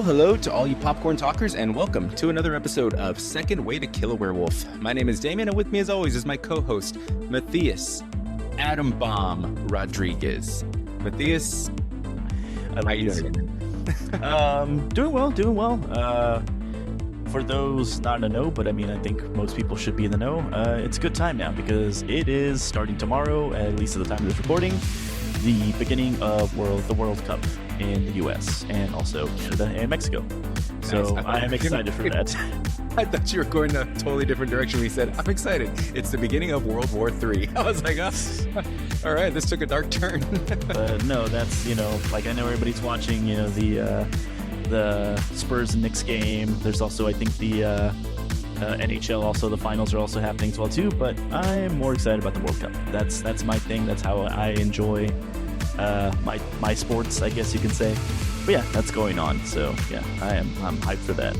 hello to all you popcorn talkers, and welcome to another episode of Second Way to Kill a Werewolf. My name is Damien, and with me as always is my co-host, Matthias Adam Bomb Rodriguez. Matthias, how you doing? Doing well. For those not in the know, but I think most people should be in the know, it's a good time now because it is starting tomorrow, at least at the time of this recording, the beginning of the World Cup in the US and also Canada and Mexico. So nice. I am excited for that. I thought you were going a totally different direction when you said, I'm excited. It's the beginning of World War III. I was like, oh, all right, this took a dark turn. No, that's, I know everybody's watching, the Spurs and Knicks game. There's also, I think, the NHL, also the finals are also happening as well too, but I'm more excited about the World Cup. That's my thing. That's how I enjoy my sports, I guess you can say. But yeah, that's going on. So yeah, I'm hyped for that.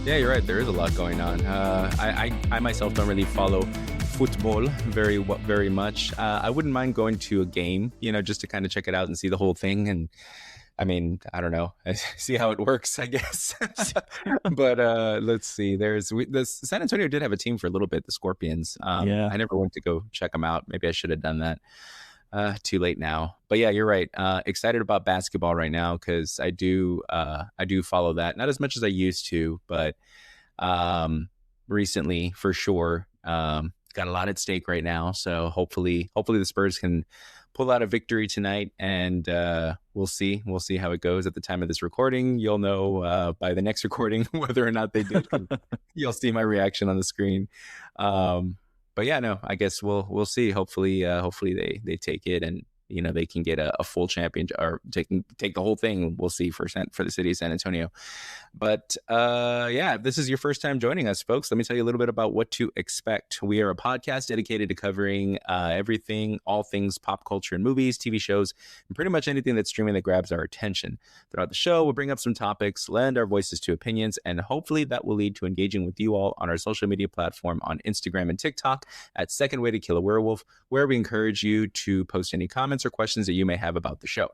Yeah, you're right. There is a lot going on. I myself don't really follow football very much. I wouldn't mind going to a game, just to kind of check it out and see the whole thing. And I don't know, see how it works, I guess. But let's see. The San Antonio did have a team for a little bit, the Scorpions. Yeah. I never went to go check them out. Maybe I should have done that. Too late now. But yeah, you're right. Excited about basketball right now because I do follow that. Not as much as I used to, but recently for sure. Got a lot at stake right now. So hopefully the Spurs can pull out a victory tonight, and we'll see how it goes at the time of this recording. You'll know by the next recording whether or not they did. You'll see my reaction on the screen. But yeah, no, I guess we'll see. Hopefully they take it, and they can get a full championship or take the whole thing. We'll see for the city of San Antonio. But yeah, if this is your first time joining us, folks, let me tell you a little bit about what to expect. We are a podcast dedicated to covering everything, all things pop culture and movies, TV shows, and pretty much anything that's streaming that grabs our attention. Throughout the show, we'll bring up some topics, lend our voices to opinions, and hopefully that will lead to engaging with you all on our social media platform on Instagram and TikTok at Second Way to Kill a Werewolf, where we encourage you to post any comments or questions that you may have about the show.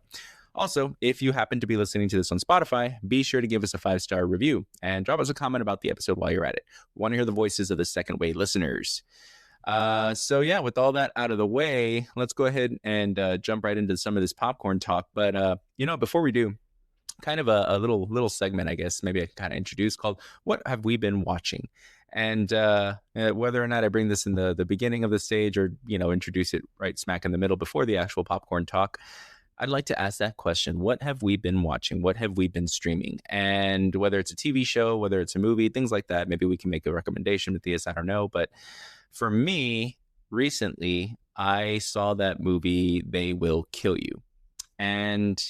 Also, if you happen to be listening to this on Spotify, be sure to give us a 5-star review and drop us a comment about the episode while you're at it. We want to hear the voices of the Second Way listeners. So yeah, with all that out of the way, let's go ahead and jump right into some of this popcorn talk. But before we do, kind of a little segment, I guess, maybe I can kind of introduce, called What Have We Been Watching? And whether or not I bring this in the beginning of the stage or, introduce it right smack in the middle before the actual popcorn talk, I'd like to ask that question. What have we been watching? What have we been streaming? And whether it's a TV show, whether it's a movie, things like that, maybe we can make a recommendation with this. I don't know. But for me, recently, I saw that movie, They Will Kill You. And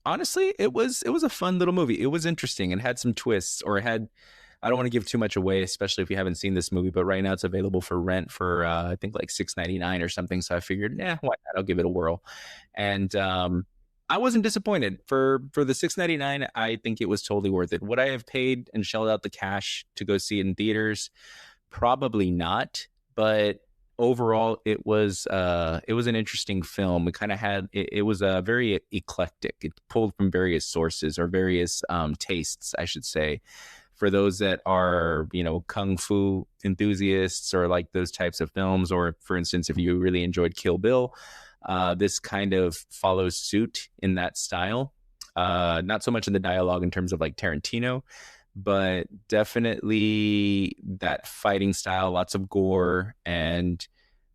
honestly, it was a fun little movie. It was interesting and had some twists, I don't want to give too much away, especially if you haven't seen this movie, but right now it's available for rent for, I think like $6.99 or something. So I figured, why not? I'll give it a whirl. And I wasn't disappointed. For the $6.99, I think it was totally worth it. Would I have paid and shelled out the cash to go see it in theaters? Probably not. But overall, it was an interesting film. It kind of had, it was very eclectic. It pulled from various sources, or various tastes, I should say. For those that are, kung fu enthusiasts or like those types of films, or for instance, if you really enjoyed Kill Bill, this kind of follows suit in that style. Not so much in the dialogue in terms of like Tarantino, but definitely that fighting style, lots of gore and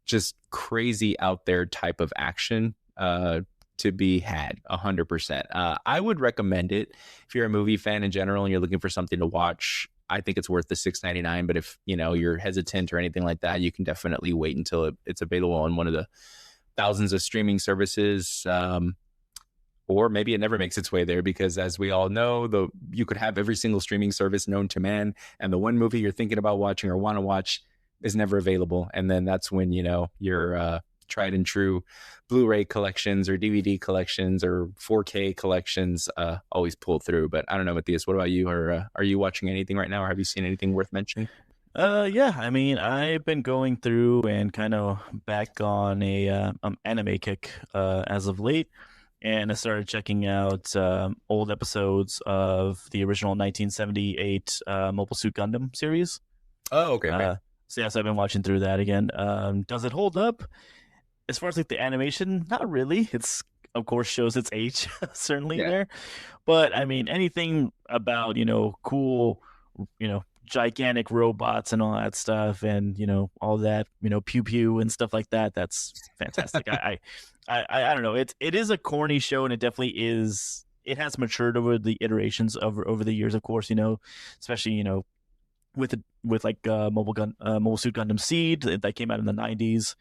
just crazy out there type of action. To be had 100%. I would recommend it if you're a movie fan in general and you're looking for something to watch. I think it's worth the $6.99, but if you're hesitant or anything like that, you can definitely wait until it's available on one of the thousands of streaming services, or maybe it never makes its way there, because as we all know, you could have every single streaming service known to man, and the one movie you're thinking about watching or want to watch is never available, and then that's when your tried and true Blu-ray collections or DVD collections or 4K collections always pull through. But I don't know, Matthias, what about you? Or are you watching anything right now, or have you seen anything worth mentioning? Yeah, I've been going through and kind of back on a anime kick as of late, and I started checking out old episodes of the original 1978 Mobile Suit Gundam series. Oh, okay, okay. Uh, so yes, I've been watching through that again. Does it hold up? As far as like the animation, not really. It's of course shows its age certainly Yeah. there, but I mean anything about cool, gigantic robots and all that stuff, and all that pew pew and stuff like that. That's fantastic. I don't know. It is a corny show, and it definitely is. It has matured over the iterations over the years, of course. Especially with like Mobile Suit Gundam Seed that came out in the 90s.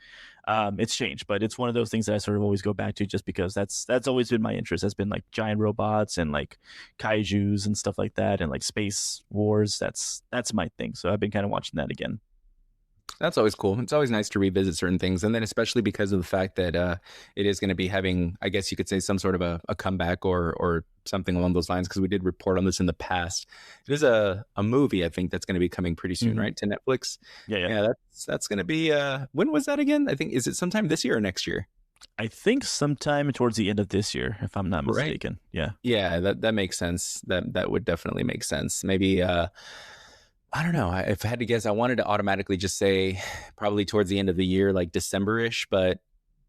It's changed, but it's one of those things that I sort of always go back to just because that's always been my interest. Has been like giant robots and like kaiju's and stuff like that, and like space wars. That's my thing. So I've been kind of watching that again. That's always cool. It's always nice to revisit certain things. And then especially because of the fact that it is going to be having, I guess you could say, some sort of a comeback or something along those lines, because we did report on this in the past. It is a movie, I think, that's going to be coming pretty soon, right, to Netflix. Yeah, yeah. Yeah, that's going to be, when was that again? I think, is it sometime this year or next year? I think sometime towards the end of this year, if I'm not Right. mistaken. Yeah. Yeah, that makes sense. That would definitely make sense. Maybe I don't know. If I had to guess, I wanted to automatically just say probably towards the end of the year, like December-ish, but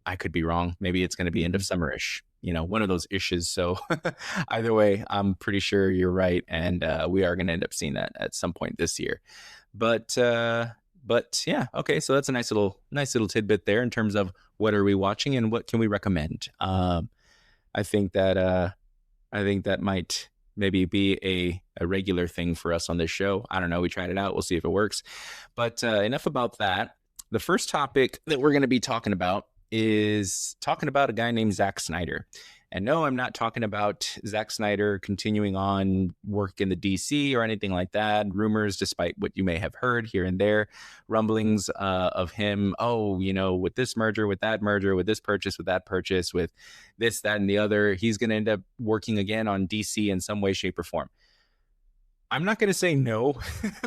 I could be wrong. Maybe it's going to be end of Mhm. summer-ish, one of those ishes. So either way, I'm pretty sure you're right, and we are going to end up seeing that at some point this year. But yeah, okay. So that's a nice little tidbit there in terms of what are we watching and what can we recommend. I think that might maybe be a regular thing for us on this show. I don't know. We tried it out. We'll see if it works. But enough about that. The first topic that we're going to be talking about is talking about a guy named Zack Snyder. And no, I'm not talking about Zack Snyder continuing on work in the DC or anything like that. Rumors, despite what you may have heard here and there, rumblings of him, with this merger, with that merger, with this purchase, with that purchase, with this, that, and the other, he's going to end up working again on DC in some way, shape, or form. I'm not going to say no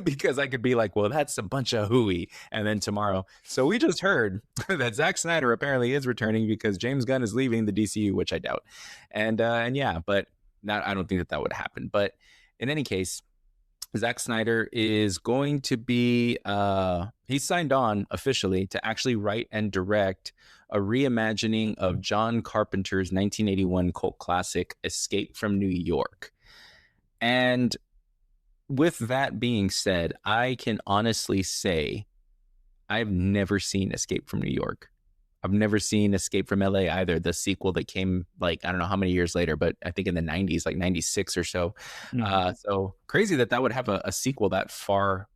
because I could be like, well, that's a bunch of hooey. And then tomorrow. So we just heard that Zack Snyder apparently is returning because James Gunn is leaving the DCU, which I doubt. And yeah, but I don't think that would happen. But in any case, Zack Snyder is going to be, he signed on officially to actually write and direct a reimagining of John Carpenter's 1981 cult classic, Escape from New York. And with that being said, I can honestly say I've never seen Escape from New York. I've never seen Escape from LA either, the sequel that came like, I don't know how many years later, but I think in the 90s, like 96 or so. Mhm. So crazy that would have a sequel that far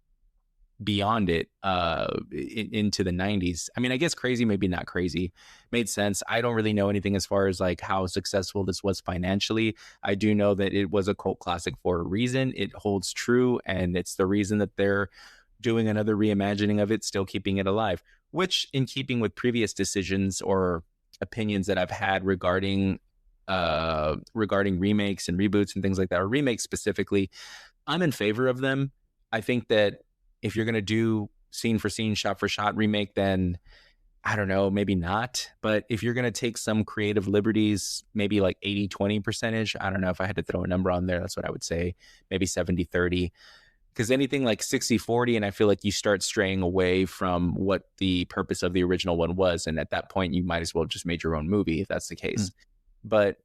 beyond it into the 90s. I mean, I guess crazy, maybe not crazy, made sense. I don't really know anything as far as like how successful this was financially. I do know that it was a cult classic for a reason. It holds true, and it's the reason that they're doing another reimagining of it, still keeping it alive, which in keeping with previous decisions or opinions that I've had regarding remakes and reboots and things like that, or remakes specifically, I'm in favor of them. I think that if you're going to do scene for scene, shot for shot remake, then I don't know, maybe not. But if you're going to take some creative liberties, maybe like 80-20 percentage, I don't know if I had to throw a number on there. That's what I would say. Maybe 70-30. Because anything like 60-40, and I feel like you start straying away from what the purpose of the original one was. And at that point, you might as well just made your own movie if that's the case. Mm. But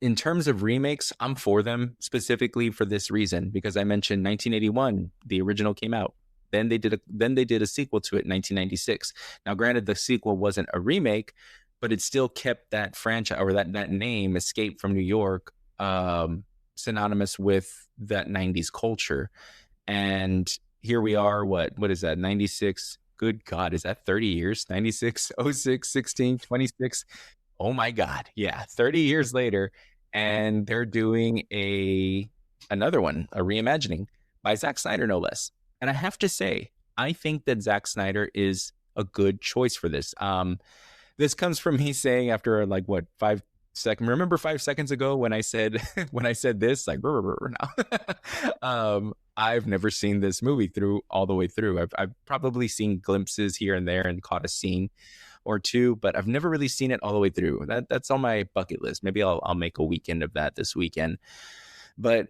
in terms of remakes, I'm for them specifically for this reason, because I mentioned 1981, the original came out. Then they did a sequel to it in 1996. Now, granted, the sequel wasn't a remake, but it still kept that franchise or that name, Escape from New York, synonymous with that 90s culture. And here we are, what is that, 96? Good God, is that 30 years? 96, 06, 16, 26. Oh my God. Yeah. 30 years later. And they're doing another one, a reimagining by Zack Snyder, no less. And I have to say, I think that Zack Snyder is a good choice for this. This comes from me saying after like what 5 seconds. Remember 5 seconds ago when I said this, like I've never seen this movie through all the way through. I've probably seen glimpses here and there and caught a scene. or two, but I've never really seen it all the way through. That's on my bucket list. Maybe I'll make a weekend of that this weekend. But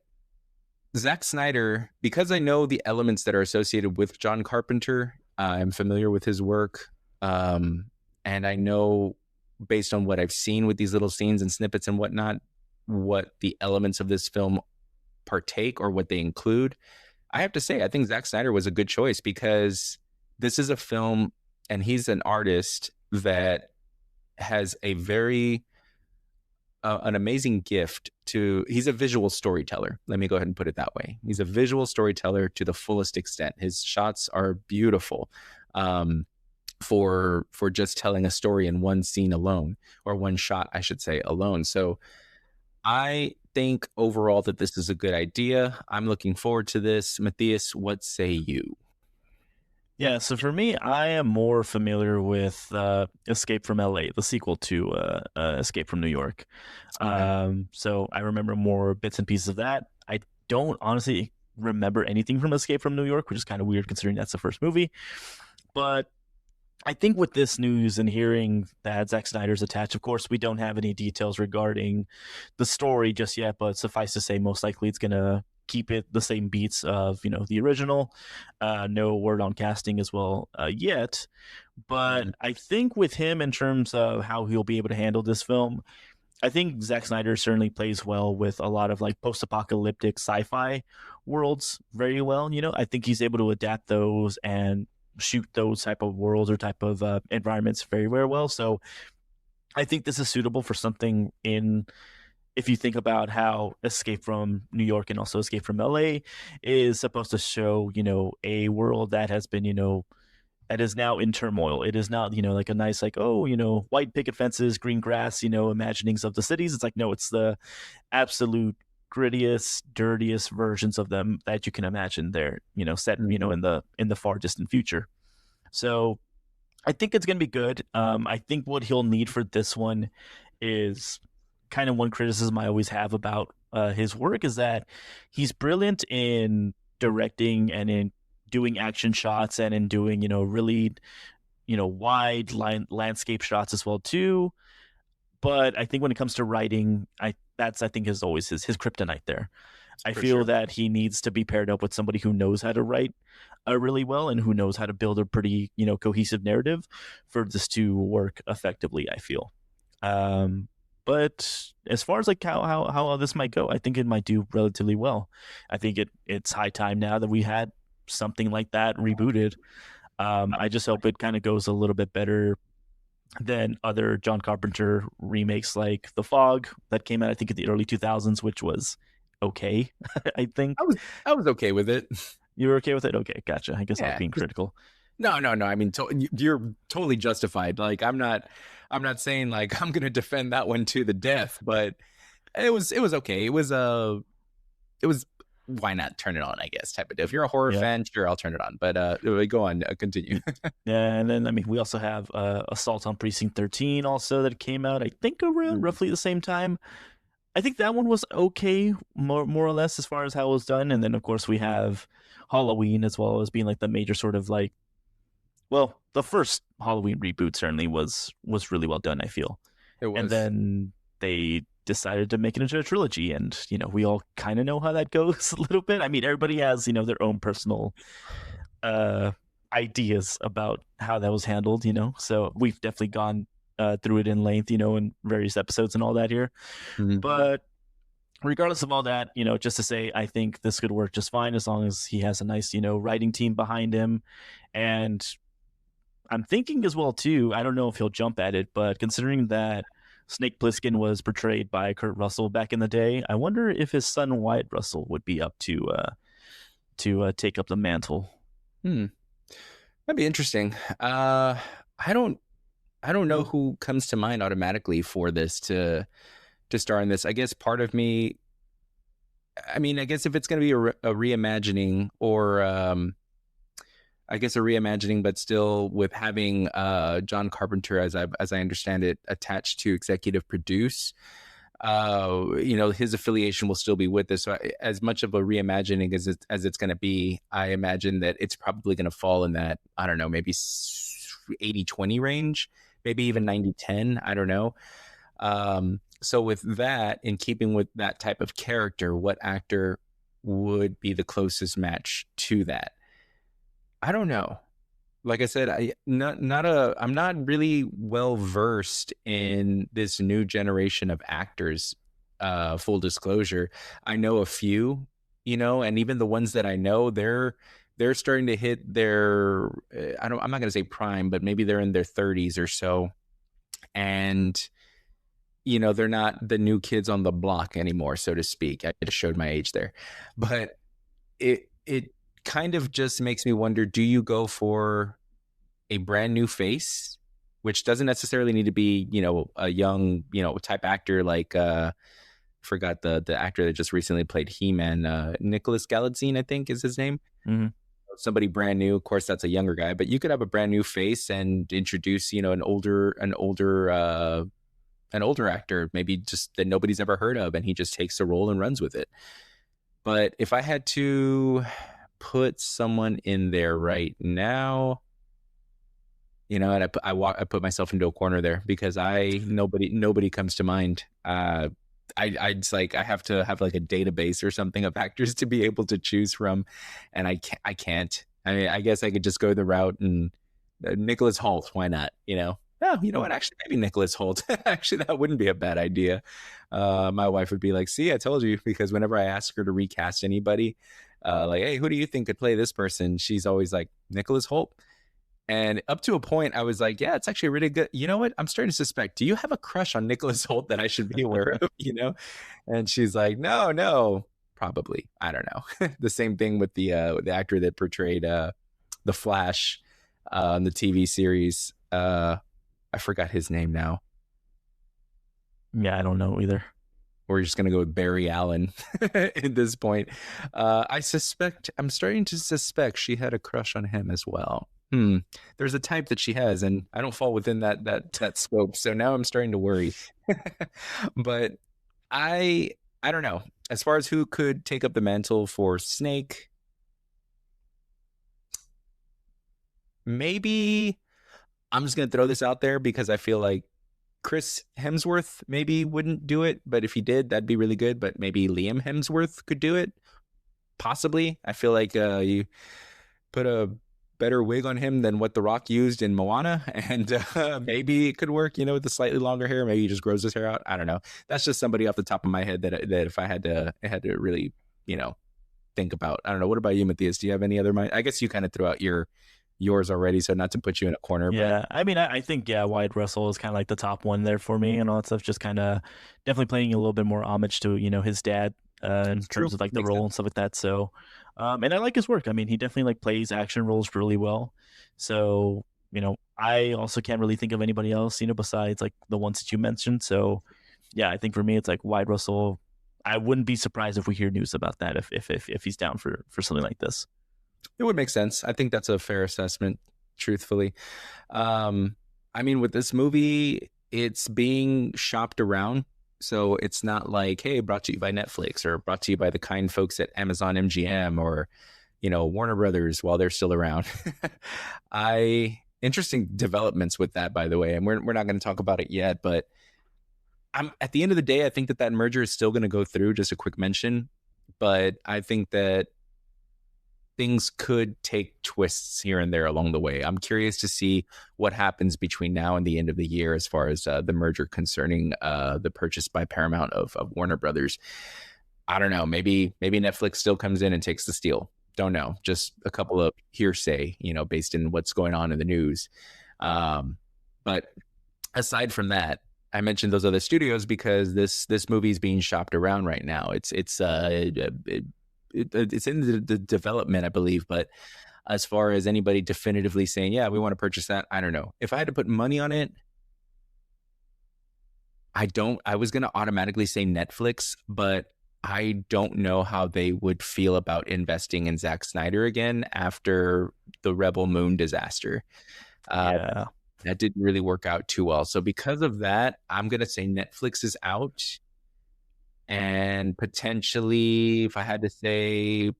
Zack Snyder, because I know the elements that are associated with John Carpenter, I'm familiar with his work. And I know, based on what I've seen with these little scenes and snippets and whatnot, what the elements of this film partake or what they include. I have to say, I think Zack Snyder was a good choice, because this is a film, and he's an artist that has a very an amazing gift to. He's a visual storyteller. Let me go ahead and put it that way. He's a visual storyteller to the fullest extent. His shots are beautiful. For just telling a story in one scene alone, or one shot, I should say, alone. So I think overall that this is a good idea. I'm looking forward to this. Matthias, what say you? Yeah, so for me, I am more familiar with Escape from LA, the sequel to Escape from New York. Okay. So I remember more bits and pieces of that. I don't honestly remember anything from Escape from New York, which is kind of weird considering that's the first movie. But I think with this news and hearing that Zack Snyder's attached, of course, we don't have any details regarding the story just yet, but suffice to say, most likely it's going to keep it the same beats of, the original. No word on casting as well yet. But I think with him, in terms of how he'll be able to handle this film, I think Zack Snyder certainly plays well with a lot of like post-apocalyptic sci-fi worlds very well. I think he's able to adapt those and shoot those type of worlds or type of environments very, very well. So I think this is suitable for something if you think about how Escape from New York and also Escape from LA is supposed to show, a world that has been, that is now in turmoil. It is not, like a nice, like, white picket fences, green grass, imaginings of the cities. It's like, no, it's the absolute grittiest, dirtiest versions of them that you can imagine there, set, in the far distant future. So I think it's going to be good. I think what he'll need for this one is kind of one criticism I always have about his work is that he's brilliant in directing and in doing action shots and in doing, really, wide landscape shots as well too. But I think when it comes to writing, I think is always his kryptonite there. I feel that he needs to be paired up with somebody who knows how to write really well and who knows how to build a pretty, cohesive narrative for this to work effectively, I feel. But as far as like how this might go, I think it might do relatively well. I think it's high time now that we had something like that rebooted. I just hope it kind of goes a little bit better than other John Carpenter remakes like The Fog that came out, I think, in the early 2000s, which was okay. I think I was okay with it. You were okay with it? Okay, gotcha. I guess I was being critical. No. I mean, you're totally justified. Like, I'm not saying like I'm gonna defend that one to the death, but it was okay. It was why not turn it on, I guess, type of deal. If you're a horror fan, sure, I'll turn it on. But go on, continue. Yeah, and then we also have Assault on Precinct 13 also that came out, I think, around roughly the same time. I think that one was okay, more or less, as far as how it was done. And then, of course, we have Halloween as well as being like the major sort of like, well, the first Halloween reboot certainly was really well done, I feel. It was. And then they decided to make it into a trilogy, and we all kind of know how that goes a little bit. I mean, everybody has their own personal ideas about how that was handled, so we've definitely gone through it in length, in various episodes and all that here. But regardless of all that, just to say, I think this could work just fine as long as he has a nice writing team behind him. And I'm thinking as well too, I don't know if he'll jump at it, but considering that Snake Plissken was portrayed by Kurt Russell back in the day, I wonder if his son Wyatt Russell would be up to take up the mantle. That'd be interesting. I don't know who comes to mind automatically for this to star in this. I guess part of me, I mean, I guess if it's going to be a reimagining, or I guess a reimagining, but still with having John Carpenter, as I understand it, attached to executive produce, his affiliation will still be with this. So as much of a reimagining as it's going to be, I imagine that it's probably going to fall in that, I don't know, maybe 80-20 range. maybe even 90-10. I don't know. So with that, in keeping with that type of character, what actor would be the closest match to that? I don't know. Like I said, I'm not really well versed in this new generation of actors. Full disclosure, I know a few, and even the ones that I know, they're starting to hit their I'm not going to say prime, but maybe they're in their 30s or so, and they're not the new kids on the block anymore, so to speak. I just showed my age there, but it kind of just makes me wonder: do you go for a brand new face, which doesn't necessarily need to be, a young, type actor like forgot the actor that just recently played He-Man, Nicholas Galitzine, I think is his name. Mm-hmm. Somebody brand new. Of course, that's a younger guy, but you could have a brand new face and introduce, an older actor, maybe just that nobody's ever heard of, and he just takes the role and runs with it. But if I had to put someone in there right now, and I put myself into a corner there because nobody comes to mind. It's like I have to have like a database or something of actors to be able to choose from, and I can't. I mean, I guess I could just go the route and Nicholas Hoult. Why not? Oh, you know what? Actually, maybe Nicholas Hoult. Actually, that wouldn't be a bad idea. My wife would be like, "See, I told you." Because whenever I ask her to recast anybody, like, "Hey, who do you think could play this person?" She's always like, "Nicholas Hoult." And up to a point, I was like, yeah, it's actually really good. You know what? I'm starting to suspect. Do you have a crush on Nicholas Hoult that I should be aware of? And she's like, no, probably. I don't know. The same thing with the actor that portrayed the Flash in the TV series. I forgot his name now. Yeah, I don't know either. We're just going to go with Barry Allen at this point. I'm starting to suspect she had a crush on him as well. There's a type that she has, and I don't fall within that scope. So now I'm starting to worry. But I don't know. As far as who could take up the mantle for Snake, maybe I'm just gonna throw this out there because I feel like Chris Hemsworth maybe wouldn't do it, but if he did, that'd be really good. But maybe Liam Hemsworth could do it, possibly. I feel like you put a better wig on him than what The Rock used in Moana, and maybe it could work, with the slightly longer hair. Maybe he just grows his hair out. I don't know. That's just somebody off the top of my head that if I had to really, think about. I don't know. What about you, Matthias? Do you have any other mind? I guess you kind of threw out yours already, so not to put you in a corner. Yeah, but I mean, I think Wyatt Russell is kind of like the top one there for me, and all that stuff. Just kind of definitely paying a little bit more homage to his dad in terms of like the role and stuff like that. So, and I like his work. I mean, he definitely like plays action roles really well. So, I also can't really think of anybody else, besides like the ones that you mentioned. So, yeah, I think for me, it's like Wyatt Russell. I wouldn't be surprised if we hear news about that if he's down for something like this. It would make sense. I think that's a fair assessment, truthfully. I mean, with this movie, it's being shopped around. So it's not like, hey, brought to you by Netflix or brought to you by the kind folks at Amazon MGM or, Warner Brothers while they're still around. Interesting developments with that, by the way. And we're not going to talk about it yet, but at the end of the day, I think that merger is still going to go through. Just a quick mention. But I think that things could take twists here and there along the way. I'm curious to see what happens between now and the end of the year as far as the merger concerning the purchase by Paramount of Warner Brothers. I don't know. Maybe Netflix still comes in and takes the steal. Don't know. Just a couple of hearsay, based in what's going on in the news. But aside from that, I mentioned those other studios because this movie is being shopped around right now. It's in the development, I believe, but as far as anybody definitively saying, yeah, we want to purchase that, I don't know. If I had to put money on it, I was going to automatically say Netflix, but I don't know how they would feel about investing in Zack Snyder again after the Rebel Moon disaster. That didn't really work out too well. So because of that, I'm going to say Netflix is out. And potentially, if I had to say,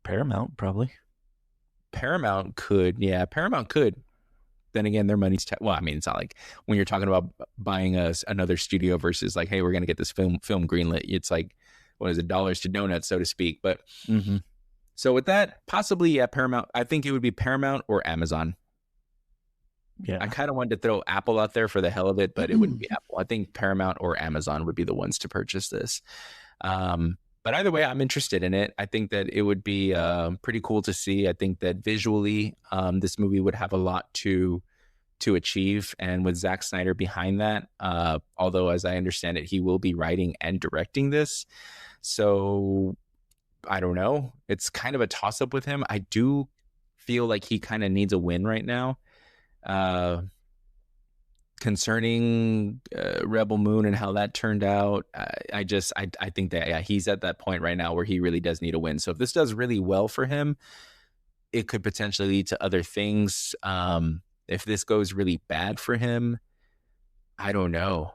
Paramount probably. Paramount could. then again, their money's well. I mean, it's not like when you're talking about buying another studio versus like, hey, we're gonna get this film greenlit. It's like, what is it, dollars to donuts, so to speak. But so with that, possibly, yeah, Paramount. I think it would be Paramount or Amazon. Yeah. I kind of wanted to throw Apple out there for the hell of it, but it wouldn't be Apple. I think Paramount or Amazon would be the ones to purchase this. But either way, I'm interested in it. I think that it would be pretty cool to see. I think that visually, this movie would have a lot to achieve. And with Zack Snyder behind that, although as I understand it, he will be writing and directing this. So I don't know. It's kind of a toss up with him. I do feel like he kind of needs a win right now. Concerning Rebel Moon and how that turned out, I think that he's at that point right now where he really does need a win. So if this does really well for him, it could potentially lead to other things. If this goes really bad for him, I don't know.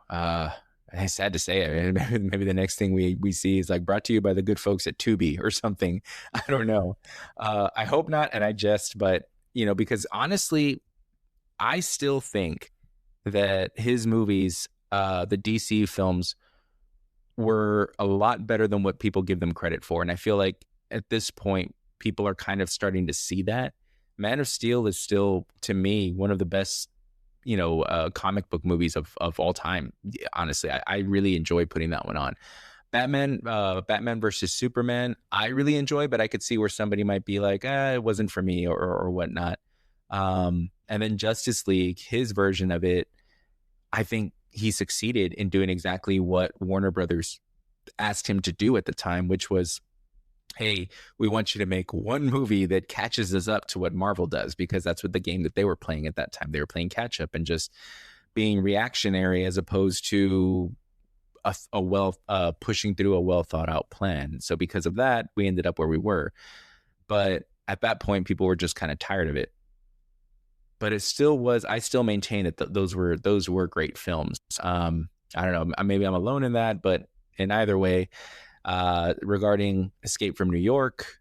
It's sad to say it. Maybe the next thing we see is like brought to you by the good folks at Tubi or something. I don't know. I hope not. And but because honestly, I still think that his movies, the DC films, were a lot better than what people give them credit for. And I feel like at this point, people are kind of starting to see that. Man of Steel is still, to me, one of the best, comic book movies of all time. Honestly, I really enjoy putting that one on. Batman versus Superman, I really enjoy, but I could see where somebody might be like, it wasn't for me or whatnot. And then Justice League, his version of it, I think he succeeded in doing exactly what Warner Brothers asked him to do at the time, which was, hey, we want you to make one movie that catches us up to what Marvel does, because that's what the game that they were playing at that time. They were playing catch up and just being reactionary as opposed to pushing through a well thought out plan. So because of that, we ended up where we were. But at that point, people were just kind of tired of it. But it still was. I still maintain that those were great films. I don't know. Maybe I'm alone in that, but in either way, regarding Escape from New York,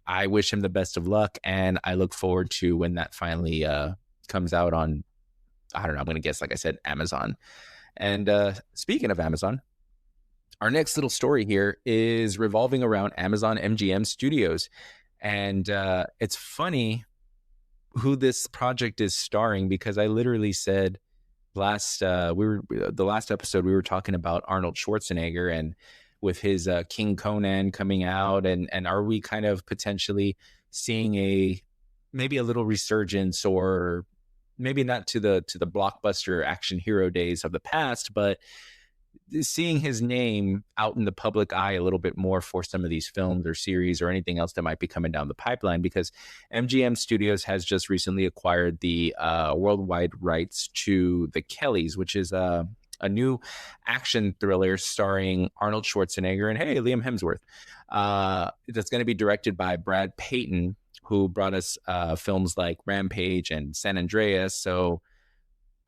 I wish him the best of luck, and I look forward to when that finally comes out on. I don't know. I'm going to guess, like I said, Amazon. And speaking of Amazon, our next little story here is revolving around Amazon MGM Studios, and it's funny who this project is starring, because I literally said the last episode we were talking about Arnold Schwarzenegger and with his King Conan coming out, and are we kind of potentially seeing maybe a little resurgence, or maybe not to the blockbuster action hero days of the past, but seeing his name out in the public eye a little bit more for some of these films or series or anything else that might be coming down the pipeline, because MGM Studios has just recently acquired the worldwide rights to The Kellys, which is a new action thriller starring Arnold Schwarzenegger and, hey, Liam Hemsworth. That's going to be directed by Brad Peyton, who brought us films like Rampage and San Andreas. So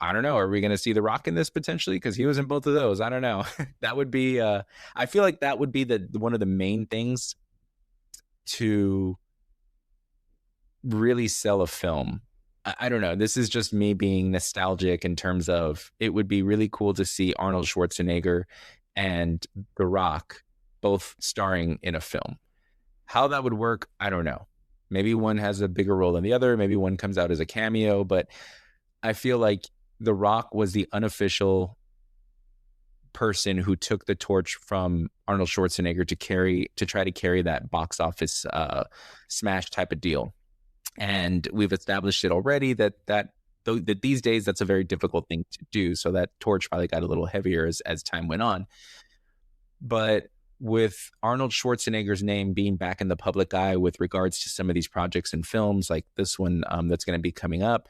I don't know. Are we going to see The Rock in this potentially? Because he was in both of those. I don't know. That would be. I feel like that would be one of the main things to really sell a film. I don't know. This is just me being nostalgic in terms of it would be really cool to see Arnold Schwarzenegger and The Rock both starring in a film. How that would work, I don't know. Maybe one has a bigger role than the other. Maybe one comes out as a cameo. But I feel like The Rock was the unofficial person who took the torch from Arnold Schwarzenegger to try to carry that box office smash type of deal. And we've established it already that these days that's a very difficult thing to do. So that torch probably got a little heavier as time went on. But with Arnold Schwarzenegger's name being back in the public eye with regards to some of these projects and films like this one that's going to be coming up,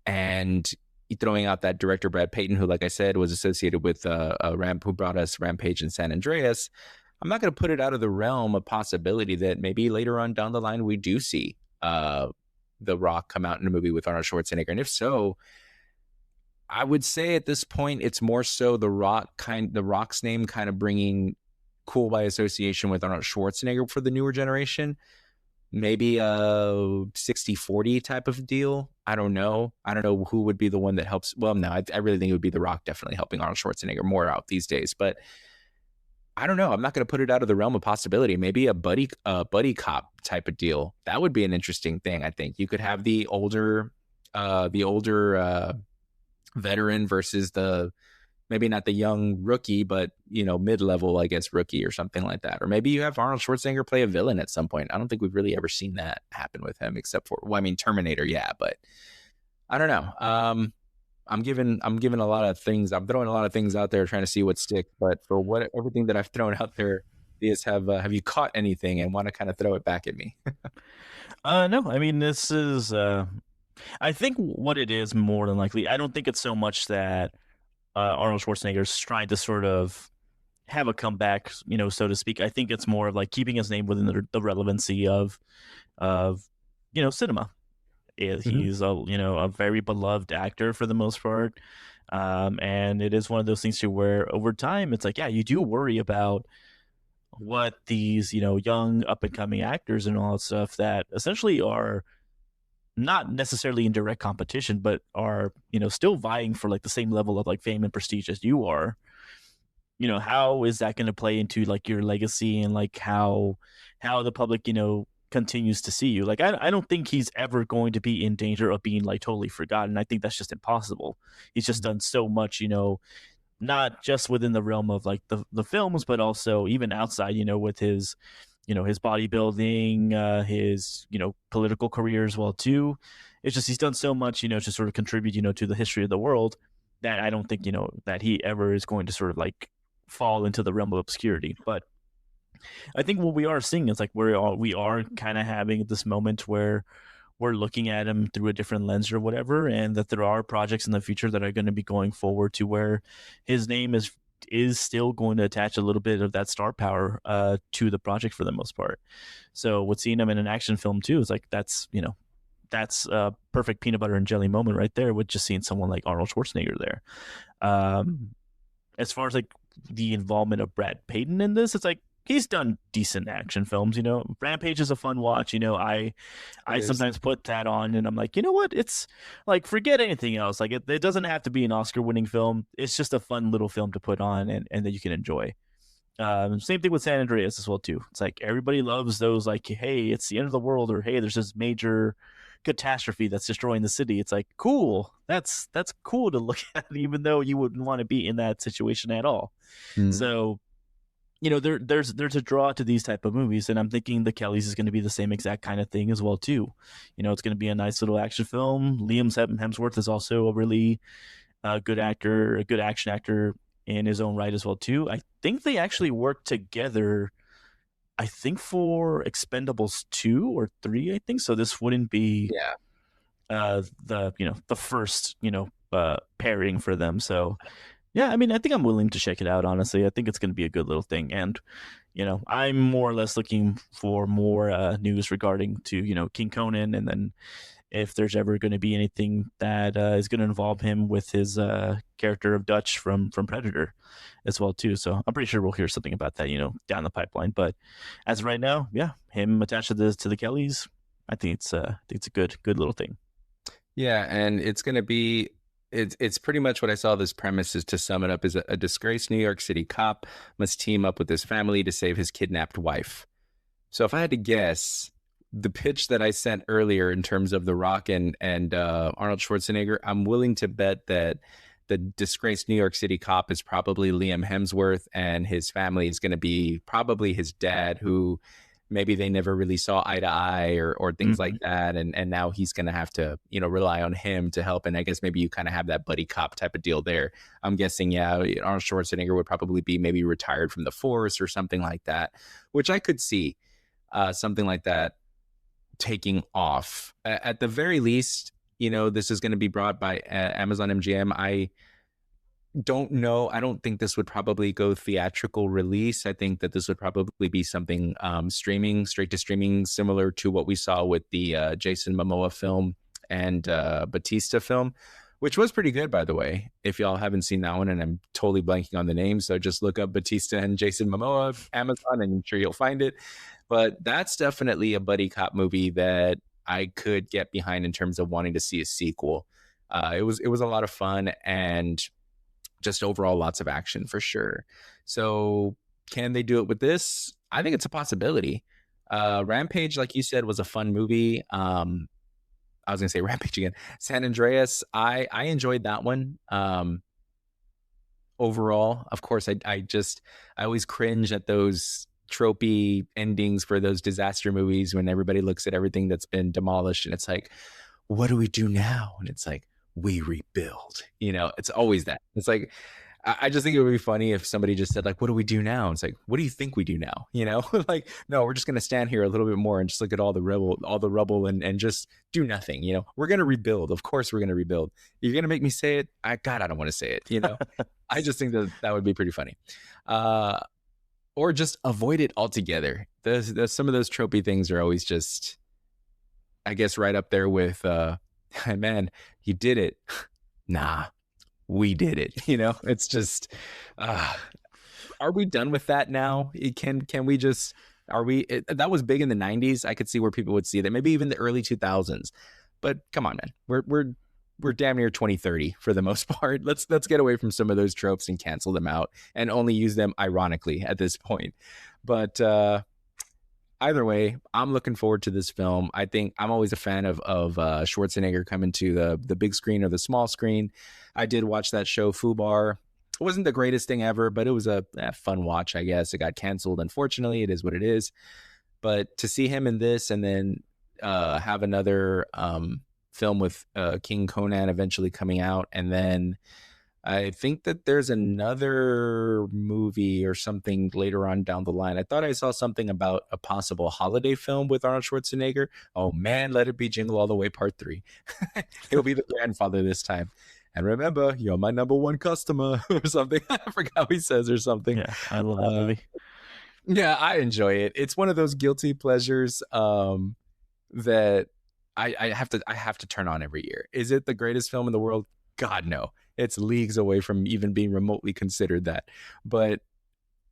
and throwing out that director Brad Peyton, who, like I said, was associated with who brought us Rampage and San Andreas, I'm not going to put it out of the realm of possibility that maybe later on down the line we do see The Rock come out in a movie with Arnold Schwarzenegger. And if so, I would say at this point it's more so The Rock's name kind of bringing cool by association with Arnold Schwarzenegger for the newer generation. maybe a 60-40 type of deal. I don't know. I don't know who would be the one that helps. Well, no, I really think it would be The Rock definitely helping Arnold Schwarzenegger more out these days. But I don't know. I'm not going to put it out of the realm of possibility. Maybe a buddy cop type of deal. That would be an interesting thing. I think you could have the older veteran versus the maybe not the young rookie, but mid-level, I guess, rookie or something like that. Or maybe you have Arnold Schwarzenegger play a villain at some point. I don't think we've really ever seen that happen with him, except for, well, I mean, Terminator, yeah, but I don't know. I'm giving a lot of things. I'm throwing a lot of things out there trying to see what sticks. But for everything that I've thrown out there, is have you caught anything and want to kind of throw it back at me? No, I mean, this is, I think what it is more than likely, I don't think it's so much that Arnold Schwarzenegger's trying to sort of have a comeback, so to speak. I think it's more of like keeping his name within the relevancy of cinema. Mhm. He's a very beloved actor for the most part, and it is one of those things too where over time it's like, yeah, you do worry about what these young up and coming actors and all that stuff that essentially are not necessarily in direct competition, but are still vying for like the same level of like fame and prestige as you are. How is that going to play into like your legacy and like how the public continues to see you? Like I don't think he's ever going to be in danger of being like totally forgotten. I think that's just impossible. He's just done so much, not just within the realm of like the films, but also even outside, with his his bodybuilding, his political career as well too. It's just he's done so much, to sort of contribute, to the history of the world, that I don't think that he ever is going to sort of like fall into the realm of obscurity. But I think what we are seeing is like we are kind of having this moment where we're looking at him through a different lens or whatever, and that there are projects in the future that are going to be going forward to where his name is still going to attach a little bit of that star power to the project for the most part. So with seeing him in an action film too is like that's a perfect peanut butter and jelly moment right there with just seeing someone like Arnold Schwarzenegger there. Um, as far as like the involvement of Brad Payton in this, it's like he's done decent action films. Rampage is a fun watch. It I is. sometimes put that on and I'm like, you know what? It's like forget anything else. Like it doesn't have to be an Oscar-winning film. It's just a fun little film to put on and that you can enjoy. Same thing with San Andreas as well too. It's like everybody loves those. Like, hey, it's the end of the world, or hey, there's this major catastrophe that's destroying the city. It's like cool. That's cool to look at, even though you wouldn't want to be in that situation at all. Mm. So there's a draw to these type of movies, and I'm thinking The Kellys is going to be the same exact kind of thing as well too. It's going to be a nice little action film. Liam Hemsworth is also a really good actor, a good action actor in his own right as well too. I think they actually worked together. I think for Expendables 2 or 3, I think so. This wouldn't be Yeah. the first pairing for them. So yeah, I mean, I think I'm willing to check it out, honestly. I think it's going to be a good little thing. And, I'm more or less looking for more news regarding to, King Conan. And then if there's ever going to be anything that is going to involve him with his character of Dutch from Predator as well, too. So I'm pretty sure we'll hear something about that, down the pipeline. But as of right now, yeah, him attached to the Kellys, I think it's a good little thing. Yeah, and it's going to be it's pretty much what I saw this premise is to sum it up is a disgraced New York City cop must team up with his family to save his kidnapped wife. So if I had to guess, the pitch that I sent earlier in terms of The Rock and Arnold Schwarzenegger, I'm willing to bet that the disgraced New York City cop is probably Liam Hemsworth, and his family is going to be probably his dad, who maybe they never really saw eye to eye or things like Hmm. that, and now he's going to have to rely on him to help. And I guess maybe you kind of have that buddy cop type of deal there. I'm guessing, yeah, Arnold Schwarzenegger would probably be maybe retired from the force or something like that, which I could see something like that taking off. At the very least, this is going to be brought by Amazon MGM. I don't know. I don't think this would probably go theatrical release. I think that this would probably be something streaming, straight to streaming, similar to what we saw with the Jason Momoa film and Batista film. which was pretty good, by the way. If y'all haven't seen that one, and I'm totally blanking on the name, so just look up Batista and Jason Momoa, Amazon, and I'm sure you'll find it. But that's definitely a buddy cop movie that I could get behind in terms of wanting to see a sequel. It was a lot of fun and just overall lots of action for sure. So can they do it with this? I think it's a possibility. Rampage, like you said, was a fun movie. I was gonna say Rampage again. San Andreas, I enjoyed that one. Overall, of course, I always cringe at those tropey endings for those disaster movies when everybody looks at everything that's been demolished and it's like, what do we do now? And it's like, we rebuild. It's always that. It's like, I just think it would be funny if somebody just said, like, what do we do now? It's like, what do you think we do now? Like, no, we're just gonna stand here a little bit more and just look at all the rubble and just do nothing. We're gonna rebuild. Of course we're gonna rebuild. You're gonna make me say it? I don't want to say it. I just think that would be pretty funny. Or just avoid it altogether. Some of those tropey things are always just, I guess, right up there with man, you did it. Nah, we did it. It's just, are we done with that now? Can we just, that was big in the 90s. I could see where people would see that, maybe even the early 2000s. But come on, man, we're damn near 2030 for the most part. Let's get away from some of those tropes and cancel them out and only use them ironically at this point. But either way, I'm looking forward to this film. I think I'm always a fan of Schwarzenegger coming to the big screen or the small screen. I did watch that show, Fubar. It wasn't the greatest thing ever, but it was a fun watch, I guess. It got canceled, unfortunately. It is what it is. But to see him in this and then have another film with King Conan eventually coming out, and then I think that there's another movie or something later on down the line. I thought I saw something about a possible holiday film with Arnold Schwarzenegger. Oh man, let it be Jingle All the Way Part 3. He'll be the grandfather this time. And remember, you're my number one customer or something. I forgot what he says or something. Yeah, I love that movie. Yeah, I enjoy it. It's one of those guilty pleasures that I have to turn on every year. Is it the greatest film in the world? God, no. It's leagues away from even being remotely considered that. But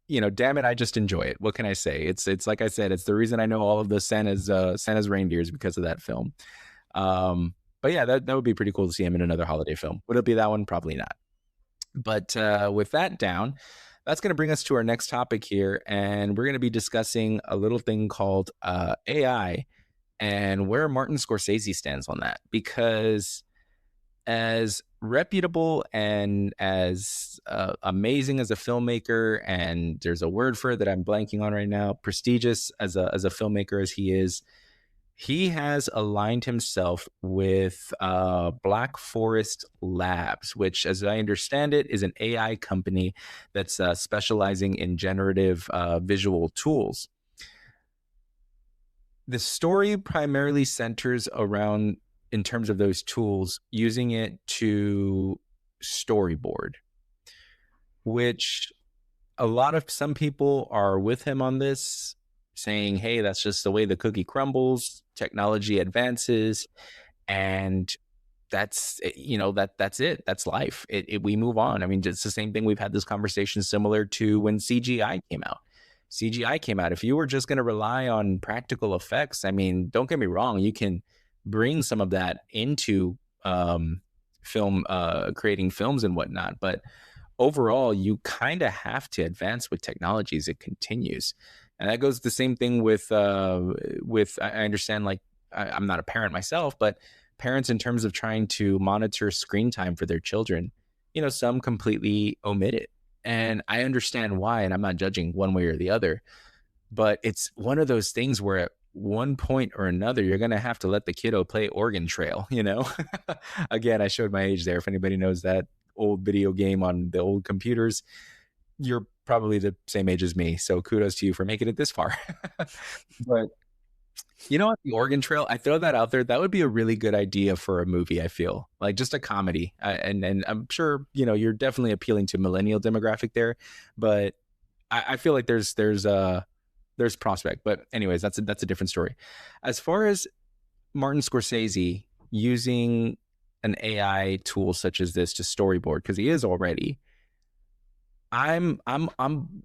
damn it, I just enjoy it. What can I say? It's like I said, it's the reason I know all of the Santa's reindeers because of that film. But yeah, that would be pretty cool to see him in another holiday film. Would it be that one? Probably not. But with that down, that's going to bring us to our next topic here, and we're going to be discussing a little thing called AI and where Martin Scorsese stands on that. Because as reputable and as amazing as a filmmaker, and there's a word for it that I'm blanking on right now, prestigious as a filmmaker as he is, he has aligned himself with Black Forest Labs, which, as I understand it, is an AI company that's specializing in generative visual tools. The story primarily centers around, in terms of those tools, using it to storyboard, which some people are with him on this, saying, hey, that's just the way the cookie crumbles, technology advances, and that's it. That's life. We move on. I mean, it's the same thing. We've had this conversation similar to when CGI came out. If you were just going to rely on practical effects, I mean, don't get me wrong, you can bring some of that into film, creating films and whatnot, but overall you kind of have to advance with technology as it continues. And that goes the same thing with I understand, like, I'm not a parent myself, but parents, in terms of trying to monitor screen time for their children, some completely omit it. And I understand why, and I'm not judging one way or the other, but it's one of those things where at one point or another, you're going to have to let the kiddo play Oregon Trail, Again, I showed my age there. If anybody knows that old video game on the old computers, you're probably the same age as me. So kudos to you for making it this far. But the Oregon Trail, I throw that out there. That would be a really good idea for a movie. I feel like just a comedy. And I'm sure, you're definitely appealing to millennial demographic there, but I feel like there's prospect. But anyways, that's a different story. As far as Martin Scorsese using an AI tool such as this to storyboard, because he is already, I'm I'm I'm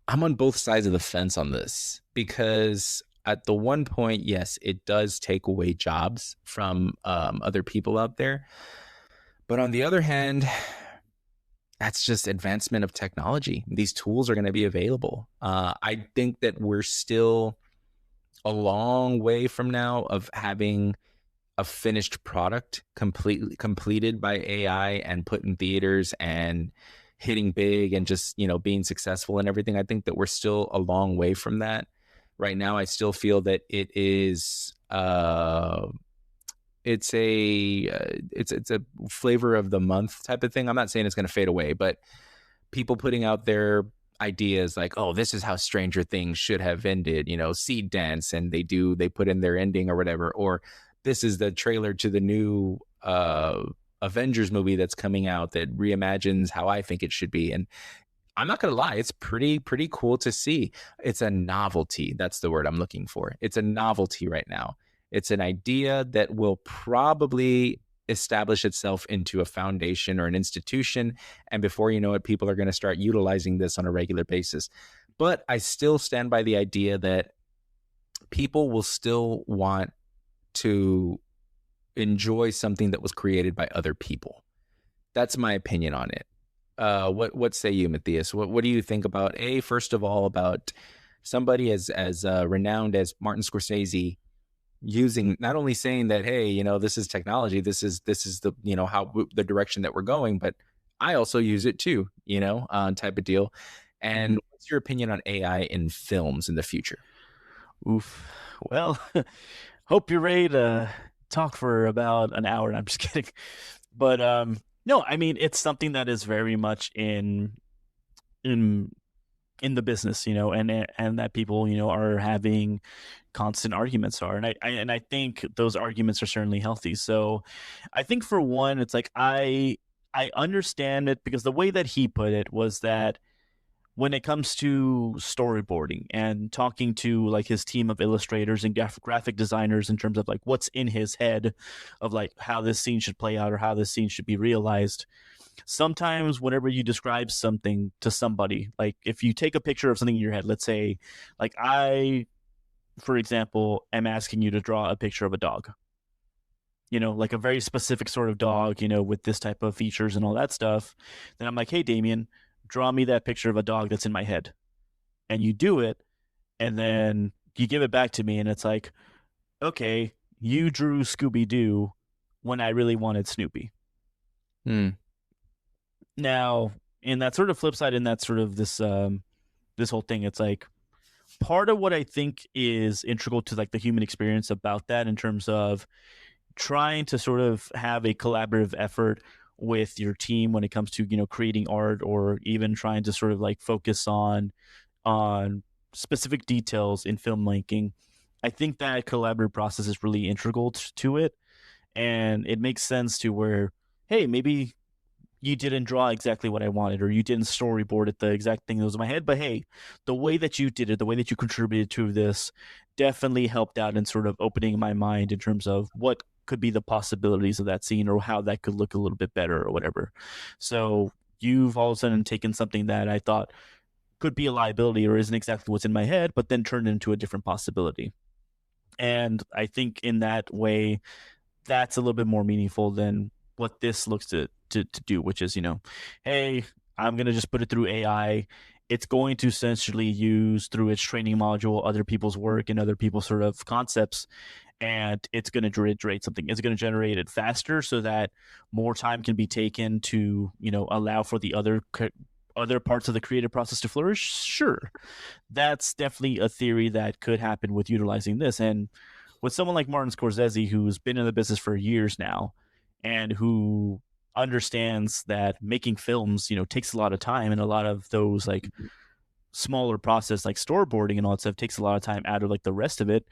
I'm on both sides of the fence on this, because at the one point, yes, it does take away jobs from other people out there. But on the other hand, that's just advancement of technology. These tools are going to be available. I think that we're still a long way from now of having a finished product completely completed by AI and put in theaters and hitting big and just, being successful and everything. I think that we're still a long way from that. Right now, I still feel that it is it's a flavor of the month type of thing. I'm not saying it's going to fade away, but people putting out their ideas like, oh, this is how Stranger Things should have ended, seed dance, and they put in their ending or whatever, or this is the trailer to the new Avengers movie that's coming out that reimagines how I think it should be. And I'm not gonna lie, it's pretty cool to see. It's a novelty. That's the word I'm looking for. It's a novelty right now. It's an idea that will probably establish itself into a foundation or an institution, and before you know it, people are going to start utilizing this on a regular basis. But I still stand by the idea that people will still want to enjoy something that was created by other people. That's my opinion on it. What say you, Matthias? What do you think about, first of all, about somebody as renowned as Martin Scorsese using, not only saying that, hey, this is technology, this is the, how the direction that we're going, but I also use it too, type of deal. And what's your opinion on AI in films in the future? Oof. Well, hope you're ready to talk for about an hour. I'm just kidding. But no, I mean, it's something that is very much in the business, and that people, are having constant arguments are, and I think those arguments are certainly healthy. So I think, for one, it's like I understand it, because the way that he put it was that when it comes to storyboarding and talking to like his team of illustrators and graphic designers in terms of like what's in his head of like how this scene should play out or how this scene should be realized, sometimes whenever you describe something to somebody, like if you take a picture of something in your head, let's say like for example, am asking you to draw a picture of a dog, like a very specific sort of dog, with this type of features and all that stuff, then I'm like, hey, Damien, draw me that picture of a dog that's in my head. And you do it, and then you give it back to me, and it's like, okay, you drew Scooby-Doo when I really wanted Snoopy. Now, in that sort of flip side, in that sort of this whole thing, it's like, part of what I think is integral to like the human experience about that, in terms of trying to sort of have a collaborative effort with your team when it comes to creating art, or even trying to sort of like focus on specific details in filmmaking. I think that collaborative process is really integral to it, and it makes sense to where, hey, maybe you didn't draw exactly what I wanted, or you didn't storyboard it the exact thing that was in my head, but hey, the way that you did it, the way that you contributed to this, definitely helped out in sort of opening my mind in terms of what could be the possibilities of that scene, or how that could look a little bit better or whatever. So you've all of a sudden taken something that I thought could be a liability or isn't exactly what's in my head, but then turned into a different possibility. And I think in that way, that's a little bit more meaningful than what this looks to do, which is, hey, I'm going to just put it through AI. It's going to essentially use through its training module other people's work and other people's sort of concepts, and it's going to generate something. It's going to generate it faster so that more time can be taken to, allow for the other parts of the creative process to flourish. Sure, that's definitely a theory that could happen with utilizing this. And with someone like Martin Scorsese, who's been in the business for years now, and who understands that making films, takes a lot of time, and a lot of those like smaller process like storyboarding and all that stuff takes a lot of time out of like the rest of it.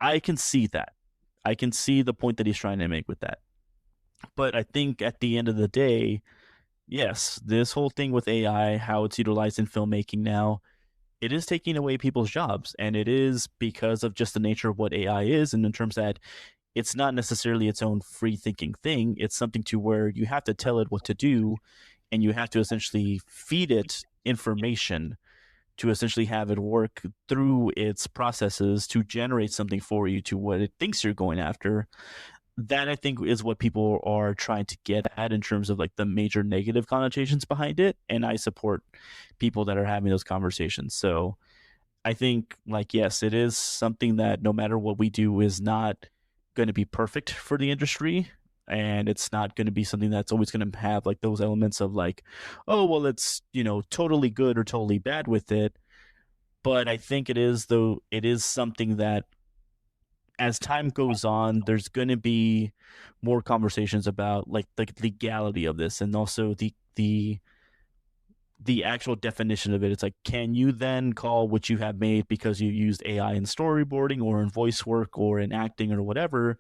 I can see that. I can see the point that he's trying to make with that. But I think at the end of the day, yes, this whole thing with AI, how it's utilized in filmmaking now, it is taking away people's jobs. And it is because of just the nature of what AI is. And in terms that it's not necessarily its own free thinking thing. It's something to where you have to tell it what to do, and you have to essentially feed it information to essentially have it work through its processes to generate something for you to what it thinks you're going after. That I think is what people are trying to get at in terms of like the major negative connotations behind it. And I support people that are having those conversations. So I think, like, yes, it is something that no matter what we do is not going to be perfect for the industry. And it's not going to be something that's always going to have like those elements of like, oh, well, it's, totally good or totally bad with it. But I think it is, though, it is something that as time goes on, there's going to be more conversations about like the legality of this, and also the actual definition of it. It's like, can you then call what you have made because you used AI in storyboarding or in voice work or in acting or whatever?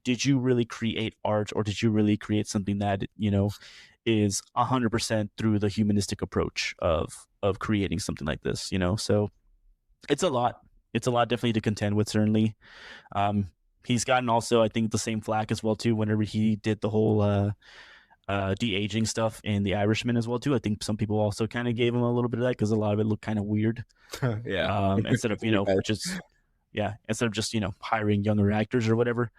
Did you really create art, or did you really create something that is 100% through the humanistic approach of creating something like this? So it's a lot. It's a lot definitely to contend with. Certainly, he's gotten also, I think, the same flack as well too. Whenever he did the whole de-aging stuff in The Irishman as well too. I think some people also kind of gave him a little bit of that because a lot of it looked kind of weird. Yeah. Instead of just instead of just hiring younger actors or whatever.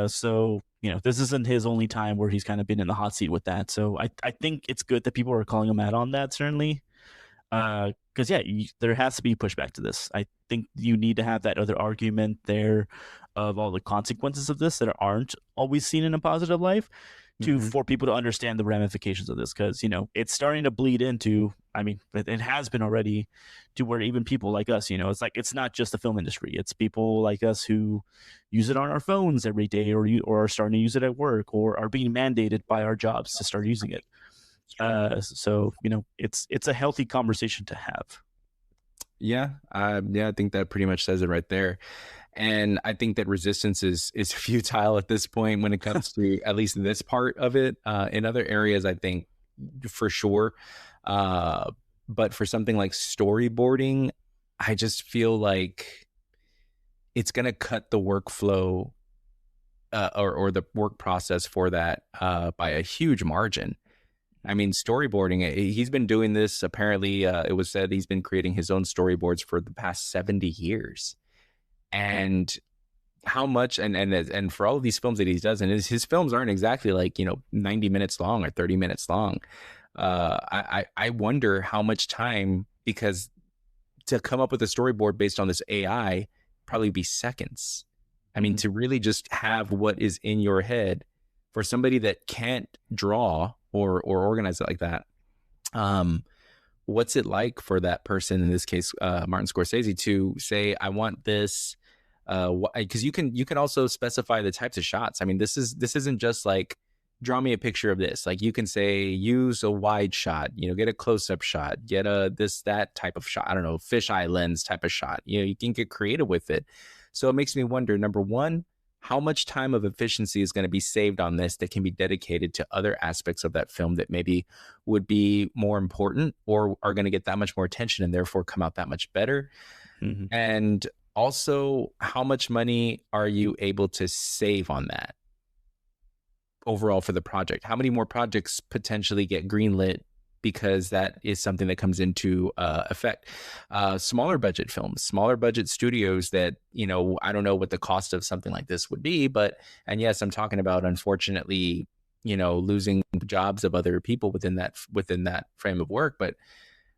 So this isn't his only time where he's kind of been in the hot seat with that. So I think it's good that people are calling him out on that, certainly. Because there has to be pushback to this. I think you need to have that other argument there of all the consequences of this that aren't always seen in a positive life, for people to understand the ramifications of this. Because it's starting to bleed into, I mean, it has been already, to where even people like us, it's like, it's not just the film industry, it's people like us who use it on our phones every day, or are starting to use it at work, or are being mandated by our jobs to start using it. So it's a healthy conversation to have. Yeah, I think that pretty much says it right there. And I think that resistance is futile at this point when it comes to at least this part of it. In other areas, I think for sure. But for something like storyboarding, I just feel like it's going to cut the workflow or the work process for that by a huge margin. I mean, storyboarding, he's been doing this. Apparently, it was said he's been creating his own storyboards for the past 70 years. And how much, and for all of these films that he does, and his films aren't exactly like, 90 minutes long or 30 minutes long. I wonder how much time, because to come up with a storyboard based on this AI, probably be seconds. I mean, to really just have what is in your head for somebody that can't draw or organize it like that. What's it like for that person, in this case, Martin Scorsese, to say, I want this, because you can also specify the types of shots. I mean, this isn't just like, draw me a picture of this. Like, you can say, use a wide shot, get a close-up shot, get that type of shot. I don't know, fisheye lens type of shot. You can get creative with it. So it makes me wonder, number one, how much time of efficiency is going to be saved on this that can be dedicated to other aspects of that film that maybe would be more important or are going to get that much more attention and therefore come out that much better. And also, how much money are you able to save on that overall for the project? How many more projects potentially get greenlit because that is something that comes into effect? Smaller budget films, smaller budget studios that, I don't know what the cost of something like this would be, and yes, I'm talking about, unfortunately, losing jobs of other people within that frame of work, but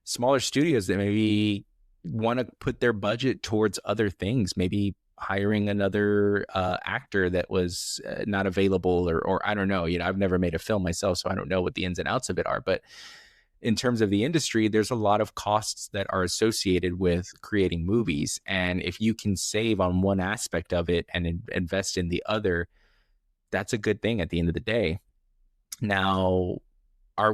smaller studios that maybe want to put their budget towards other things, maybe hiring another actor that was not available, or I don't know, I've never made a film myself, so I don't know what the ins and outs of it are, but in terms of the industry, there's a lot of costs that are associated with creating movies. And if you can save on one aspect of it and invest in the other, that's a good thing at the end of the day. Now, are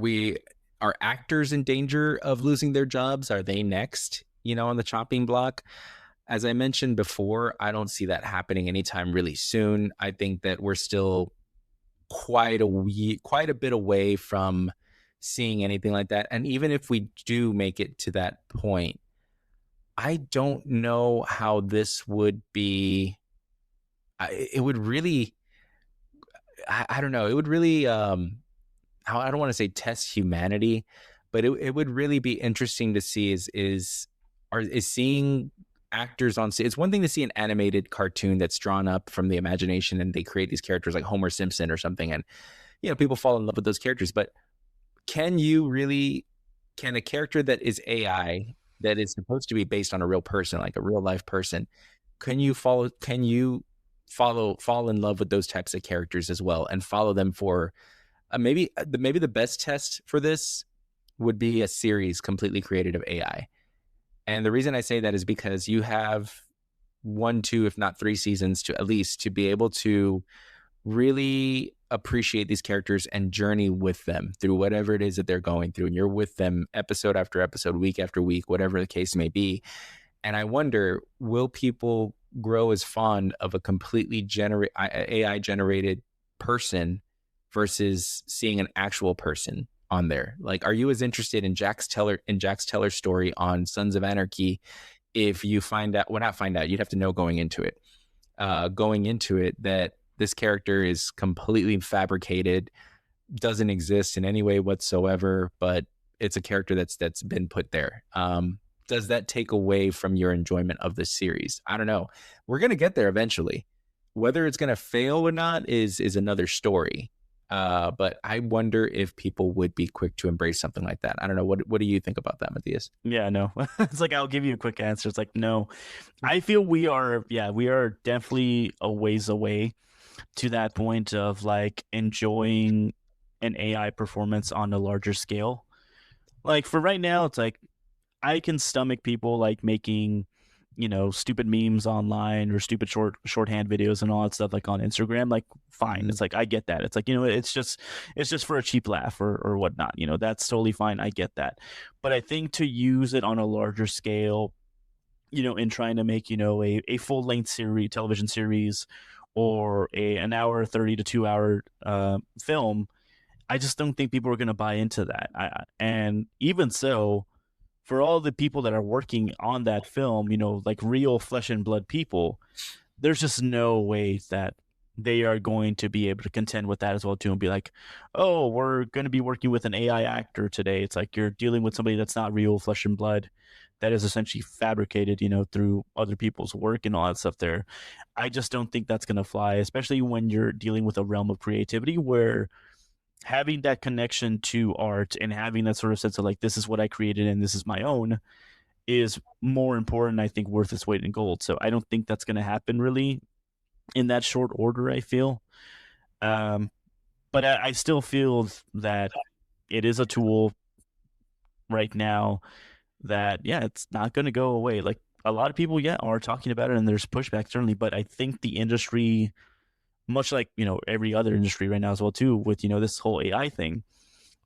actors in danger of losing their jobs? Are they next, on the chopping block? As I mentioned before, I don't see that happening anytime really soon. I think that we're still quite a bit away from seeing anything like that. And even if we do make it to that point, I don't know how this would be. it would really, I don't know, it would really, I don't want to say test humanity, but it would really be interesting to see is seeing actors on stage. It's one thing to see an animated cartoon that's drawn up from the imagination and they create these characters like Homer Simpson or something, and people fall in love with those characters. But can you really, can a character that is AI, that is supposed to be based on a real person, like a real life person, can you fall in love with those types of characters as well and follow them for maybe the best test for this would be a series completely created of AI. And the reason I say that is because you have one, two, if not three seasons to at least to be able to really appreciate these characters and journey with them through whatever it is that they're going through. And you're with them episode after episode, week after week, whatever the case may be. And I wonder, will people grow as fond of a completely AI generated person versus seeing an actual person on there? Like, are you as interested in Jax Teller's story on Sons of Anarchy if you find out, well, not find out, you'd have to know going into it that this character is completely fabricated, doesn't exist in any way whatsoever, but it's a character that's been put there. Does that take away from your enjoyment of the series? I don't know. We're going to get there eventually. Whether it's going to fail or not is another story. But I wonder if people would be quick to embrace something like that. I don't know. What do you think about that, Matthias? Yeah, no. It's like, I'll give you a quick answer. It's like, no. I feel we are definitely a ways away to that point of like enjoying an AI performance on a larger scale. Like for right now, it's like I can stomach people like making, stupid memes online or stupid shorthand videos and all that stuff like on Instagram. Like, fine. It's like, I get that. It's like, it's just for a cheap laugh or whatnot. That's totally fine. I get that. But I think to use it on a larger scale, in trying to make, a full length television series or an hour 30 to 2 hour film, I just don't think people are going to buy into that. And even so, for all the people that are working on that film, like real flesh and blood people, there's just no way that they are going to be able to contend with that as well too, and be like, oh, we're going to be working with an AI actor today. It's like you're dealing with somebody that's not real flesh and blood, that is essentially fabricated, through other people's work and all that stuff there. I just don't think that's going to fly, especially when you're dealing with a realm of creativity where having that connection to art and having that sort of sense of like, this is what I created and this is my own, is more important, I think, worth its weight in gold. So I don't think that's going to happen really in that short order, I feel. But I still feel that it is a tool right now that, it's not going to go away. Like a lot of people, are talking about it and there's pushback certainly, but I think the industry, much like, every other industry right now as well too, with, this whole AI thing,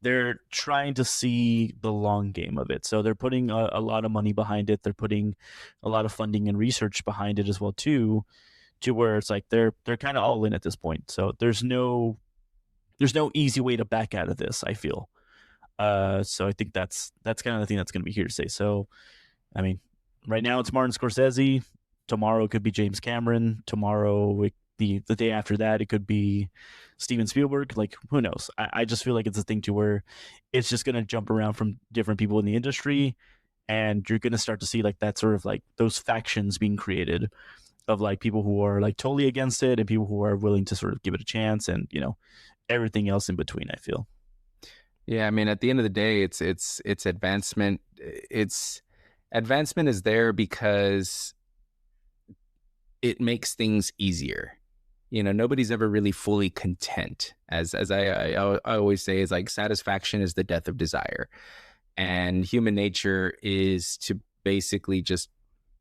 they're trying to see the long game of it. So they're putting a lot of money behind it. They're putting a lot of funding and research behind it as well too, to where it's like they're kind of all in at this point. So there's no easy way to back out of this, I feel. So I think that's kind of the thing that's going to be here to stay. So, I mean, right now it's Martin Scorsese. Tomorrow it could be James Cameron. Tomorrow the day after that it could be Steven Spielberg. Like, who knows? I just feel like it's a thing to where it's just going to jump around from different people in the industry, and you're going to start to see like that sort of like those factions being created of like people who are like totally against it and people who are willing to sort of give it a chance, and everything else in between, I feel. Yeah, I mean, at the end of the day, it's advancement. It's advancement is there because it makes things easier. Nobody's ever really fully content. As I always say, is like satisfaction is the death of desire, and human nature is to basically just,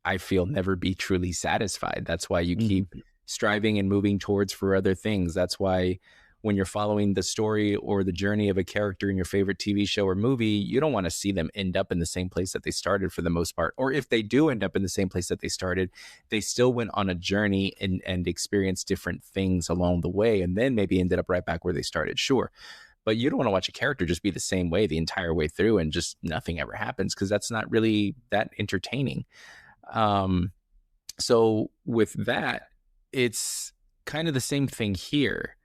I feel, never be truly satisfied. That's why you keep striving and moving towards for other things. That's why when you're following the story or the journey of a character in your favorite TV show or movie, you don't want to see them end up in the same place that they started for the most part. Or if they do end up in the same place that they started, they still went on a journey and experienced different things along the way, and then maybe ended up right back where they started. Sure. But you don't want to watch a character just be the same way the entire way through and just nothing ever happens, because that's not really that entertaining. So with that, it's kind of the same thing here.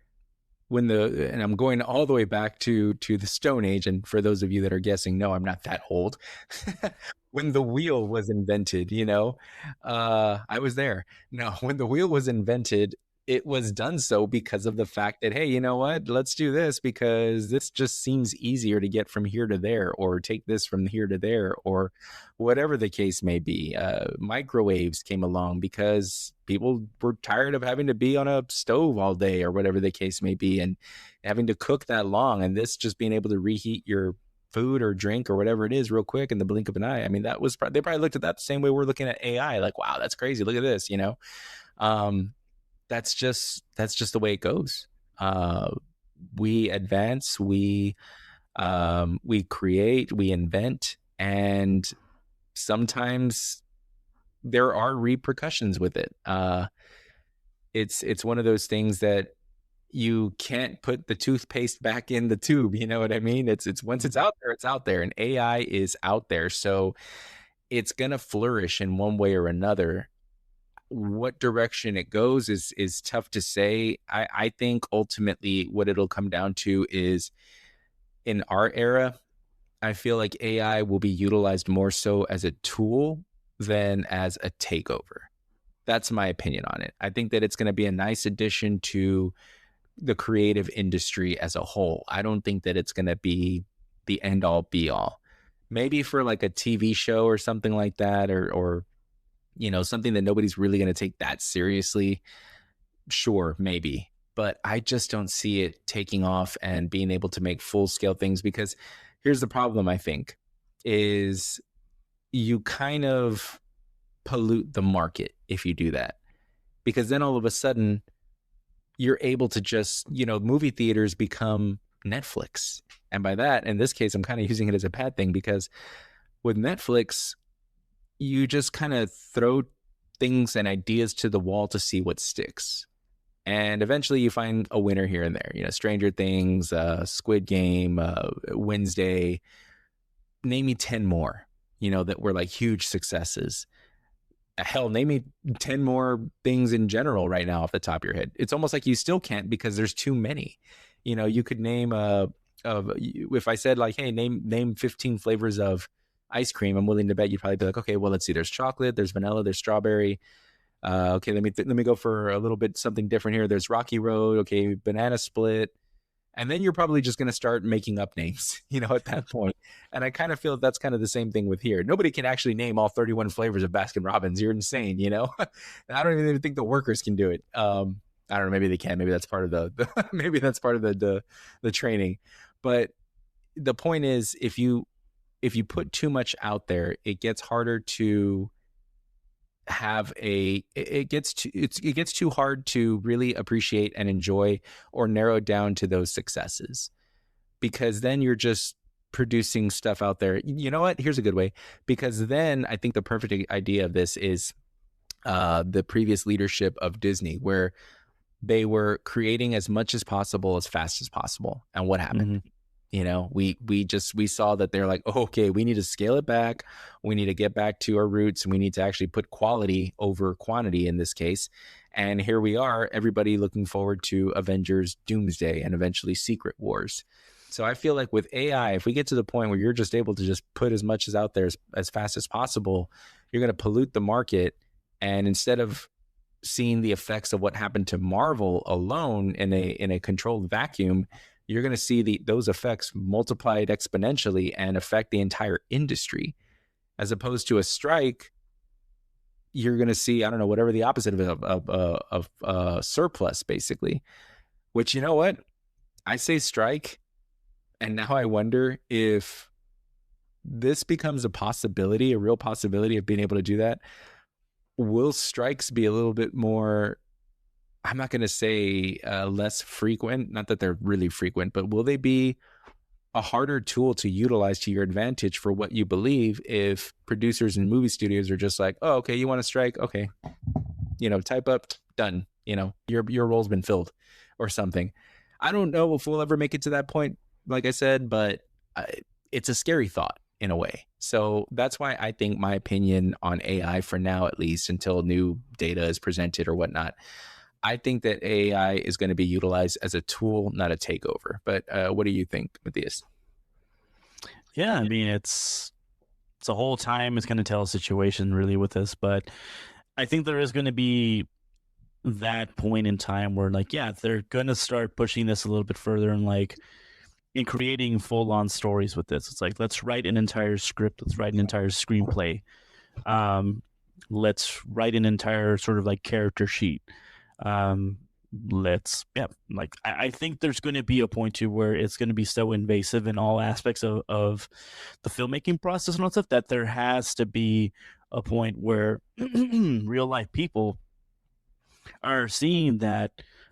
And I'm going all the way back to the Stone Age, and for those of you that are guessing, no, I'm not that old. When the wheel was invented, I was there. No, when the wheel was invented, it was done so because of the fact that, hey, you know what? Let's do this because this just seems easier to get from here to there, or take this from here to there, or whatever the case may be. Microwaves came along because people were tired of having to be on a stove all day, or whatever the case may be, and having to cook that long. And this just being able to reheat your food or drink or whatever it is real quick in the blink of an eye. I mean, that was they probably looked at that the same way we're looking at AI, like, wow, that's crazy. Look at this, um, that's just the way it goes. We advance, we create, we invent, and sometimes there are repercussions with it. It's one of those things that you can't put the toothpaste back in the tube. You know what I mean? It's once it's out there, it's out there, and AI is out there. So it's gonna flourish in one way or another. What direction it goes is tough to say. I think ultimately what it'll come down to is, in our era, I feel like AI will be utilized more so as a tool than as a takeover. That's my opinion on it. I think that it's going to be a nice addition to the creative industry as a whole. I don't think that it's going to be the end all be all. Maybe for like a TV show or something like that, or something that nobody's really going to take that seriously. Sure, maybe. But I just don't see it taking off and being able to make full scale things, because here's the problem, I think, is you kind of pollute the market if you do that. Because then all of a sudden you're able to just, movie theaters become Netflix. And by that, in this case, I'm kind of using it as a bad thing, because with Netflix, you just kind of throw things and ideas to the wall to see what sticks. And eventually you find a winner here and there, Stranger Things, Squid Game, Wednesday, name me 10 more, that were like huge successes. Hell, name me 10 more things in general right now off the top of your head. It's almost like you still can't, because there's too many. You could name if I said like, hey, name 15 flavors of ice cream, I'm willing to bet you'd probably be like, okay, well, let's see, there's chocolate, there's vanilla, there's strawberry. Okay, let me go for a little bit something different here. There's Rocky Road, okay, banana split. And then you're probably just going to start making up names, at that point. And I kind of feel that's kind of the same thing with here. Nobody can actually name all 31 flavors of Baskin Robbins. You're insane, I don't even think the workers can do it. I don't know, maybe they can. Maybe that's part of maybe that's part of the training. But the point is, if you put too much out there, it gets harder to it gets too hard to really appreciate and enjoy or narrow down to those successes, because then you're just producing stuff out there. You know what? Here's a good way, because then I think the perfect idea of this is the previous leadership of Disney, where they were creating as much as possible as fast as possible. And what happened? We saw that they're like, oh, okay, we need to scale it back. We need to get back to our roots, and we need to actually put quality over quantity in this case. And here we are, everybody looking forward to Avengers Doomsday and eventually Secret Wars. So I feel like with AI, if we get to the point where you're just able to just put as much as out there as fast as possible, you're going to pollute the market. And instead of seeing the effects of what happened to Marvel alone in a controlled vacuum, you're going to see those effects multiplied exponentially and affect the entire industry. As opposed to a strike, you're going to see, I don't know, whatever the opposite of surplus, basically. Which, you know what? I say strike, and now I wonder if this becomes a possibility, a real possibility of being able to do that. Will strikes be a little bit more, I'm not going to say less frequent, not that they're really frequent, but will they be a harder tool to utilize to your advantage for what you believe, if producers and movie studios are just like, oh, okay, you want to strike? Okay. Type up, done. Your role's been filled or something. I don't know if we'll ever make it to that point, like I said, but it's a scary thought in a way. So that's why I think my opinion on AI, for now, at least until new data is presented or whatnot, I think that AI is going to be utilized as a tool, not a takeover. But what do you think, Matthias? Yeah, I mean, it's a whole time it's going to tell a situation really with this, but I think there is going to be that point in time where like, yeah, they're going to start pushing this a little bit further and like in creating full on stories with this. It's like, let's write an entire script, let's write an entire screenplay. Um, let's write an entire sort of like character sheet. Um, let's yeah, like I think there's going to be a point to where it's going to be so invasive in all aspects of the filmmaking process and all that stuff that there has to be a point where real life people are seeing that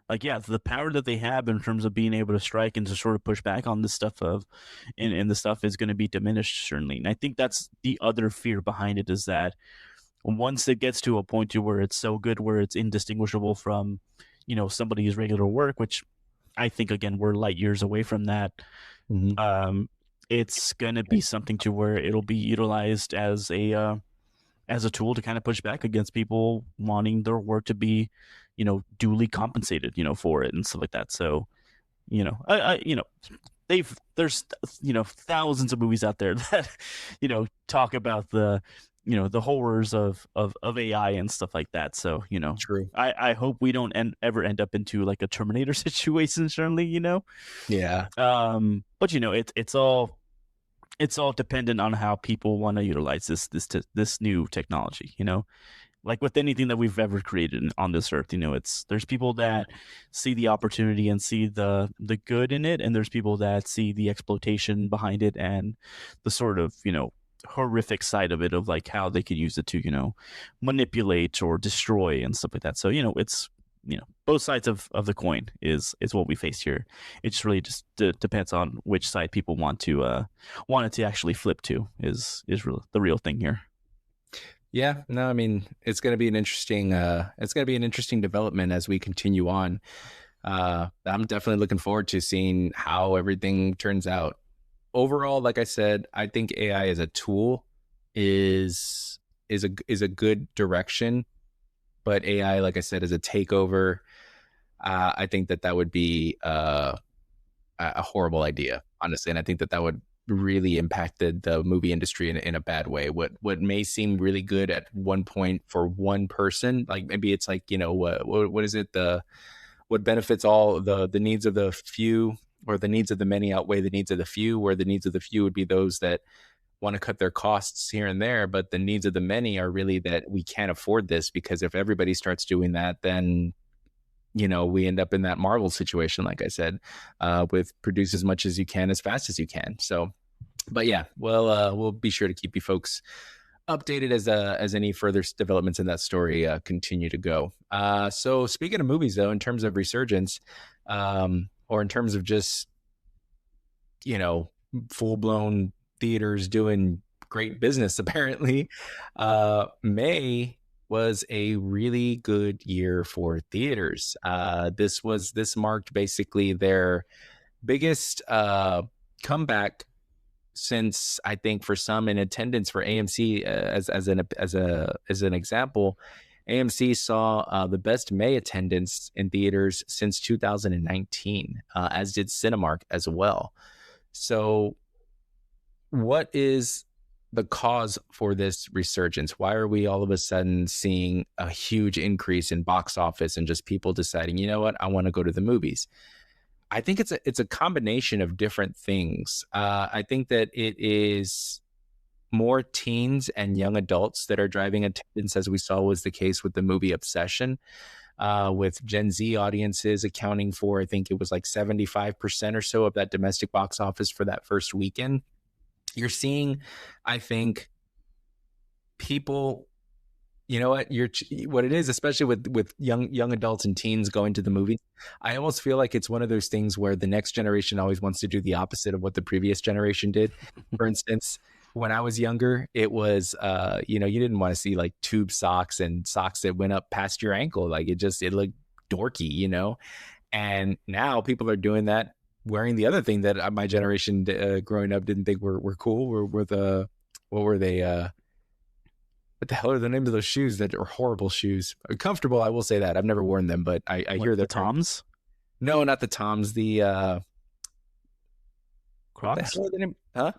like yeah the power that they have in terms of being able to strike and to sort of push back on this stuff of and the stuff is going to be diminished certainly. And I think that's the other fear behind it is that once it gets to a point to where it's so good where it's indistinguishable from somebody's regular work, which I think again we're light years away from that. Mhm. um it's going to be something to where it'll be utilized as a tool to kind of push back against people wanting their work to be duly compensated for it and stuff like that. So they've there's thousands of movies out there that talk about the horrors of AI and stuff like that. So True. I hope we don't ever end up into like a Terminator situation, certainly. Yeah. But it's all dependent on how people want to utilize this new technology. Like with anything that we've ever created on this earth, there's people that see the opportunity and see the good in it, and there's people that see the exploitation behind it and the sort of horrific side of it of like how they could use it to manipulate or destroy and stuff like that. So it's both sides of the coin is what we face here. It just really just depends on which side people want it to actually flip to is the real thing here. Yeah, no, I mean it's going to be an interesting development as we continue on. I'm definitely looking forward to seeing how everything turns out. Overall, like I said, I think AI as a tool is a good direction, but AI, like I said, as a takeover, I think that would be a horrible idea, honestly, and I think that would really impacted the movie industry in a bad way. What may seem really good at one point for one person, like maybe it's like what is it, the what benefits all the needs of the few, or the needs of the many outweigh the needs of the few, where the needs of the few would be those that want to cut their costs here and there, but the needs of the many are really that we can't afford this, because if everybody starts doing that, then we end up in that Marvel situation, like I said, with produce as much as you can as fast as you can. So, but yeah, well, we'll be sure to keep you folks updated as any further developments in that story continue to go. So speaking of movies, though, in terms of resurgence, or in terms of just full blown theaters doing great business, apparently, May was a really good year for theaters. This marked basically their biggest comeback since, I think, for some, in attendance for AMC. As an example, AMC saw the best May attendance in theaters since 2019, as did Cinemark as well. So what is the cause for this resurgence? Why are we all of a sudden seeing a huge increase in box office and just people deciding, you know what, I want to go to the movies? I think it's a combination of different things. I think that it is more teens and young adults that are driving attendance, as we saw was the case with the movie Obsession, with Gen Z audiences accounting for, I think it was like 75% or so of that domestic box office for that first weekend. You're seeing, I think, people, what it is, especially with young adults and teens going to the movies. I almost feel like it's one of those things where the next generation always wants to do the opposite of what the previous generation did. For instance, when I was younger, it was, you didn't want to see like tube socks and socks that went up past your ankle. Like it looked dorky, and now people are doing that, wearing the other thing that my generation growing up didn't think were cool. Were the, what were they? What the hell are the names of those shoes that are horrible shoes? Comfortable, I will say that. I've never worn them, but I What, hear the they're Toms? no, not the Toms. The what the Crocs? hell are the name? Huh?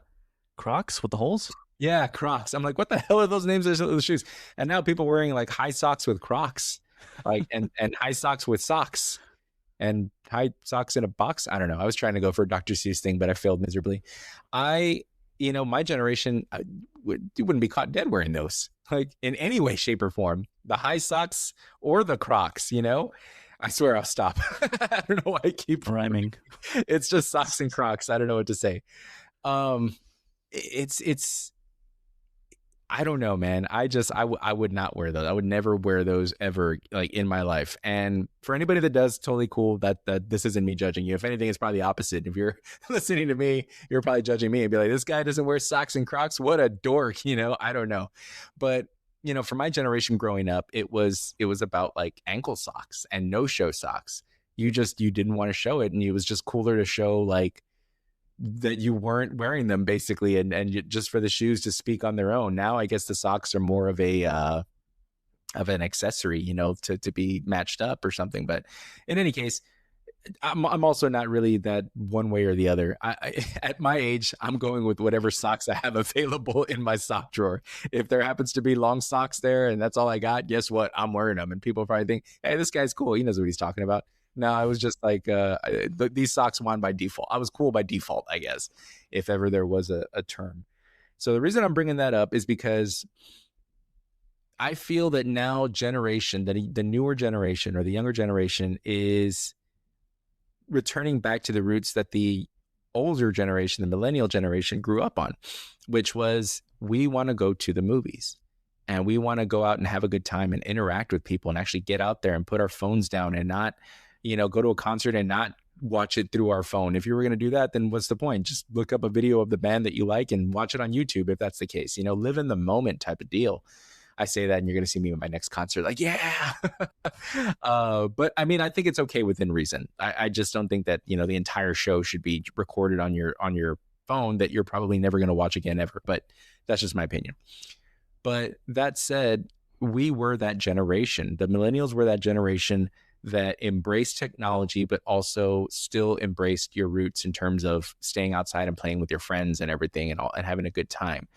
Crocs with the holes? Yeah, Crocs. I'm like, what the hell are those names of those shoes? And now people wearing like high socks with Crocs, like and high socks with socks and high socks in a box. I don't know. I was trying to go for a Dr. Seuss thing, but I failed miserably. I, my generation you wouldn't be caught dead wearing those, like in any way, shape, or form. The high socks or the Crocs. I swear I'll stop. I don't know why I keep Rhyming. It's just socks and Crocs. I don't know what to say. Um, it's I don't know, man. I would not wear those. I would never wear those ever, like in my life. And for anybody that does, totally cool. That this isn't me judging you. If anything, it's probably the opposite. If you're listening to me, you're probably judging me and be like, this guy doesn't wear socks and Crocs. What a dork, I don't know. But for my generation growing up, it was about like ankle socks and no show socks. You didn't want to show it, and it was just cooler to show like that you weren't wearing them basically, and just for the shoes to speak on their own. Now I guess the socks are more of a of an accessory, to be matched up or something. But in any case, I'm also not really that one way or the other. At my age, I'm going with whatever socks I have available in my sock drawer. If there happens to be long socks there and that's all I got, guess what? I'm wearing them, and people probably think, hey, this guy's cool. He knows what he's talking about. No, I was just like, these socks won by default. I was cool by default, I guess, if ever there was a term. So the reason I'm bringing that up is because I feel that now the newer generation or the younger generation is returning back to the roots that the older generation, the millennial generation, grew up on, which was we want to go to the movies. And we want to go out and have a good time and interact with people and actually get out there and put our phones down and not go to a concert and not watch it through our phone. If you were going to do that, then what's the point? Just look up a video of the band that you like and watch it on YouTube if that's the case. Live in the moment type of deal. I say that and you're going to see me at my next concert like, yeah. But I mean, I think it's okay within reason. I just don't think that, the entire show should be recorded on your phone that you're probably never going to watch again ever. But that's just my opinion. But that said, we were that generation. The millennials were that generation that embraced technology, but also still embraced your roots in terms of staying outside and playing with your friends and everything and having a good time.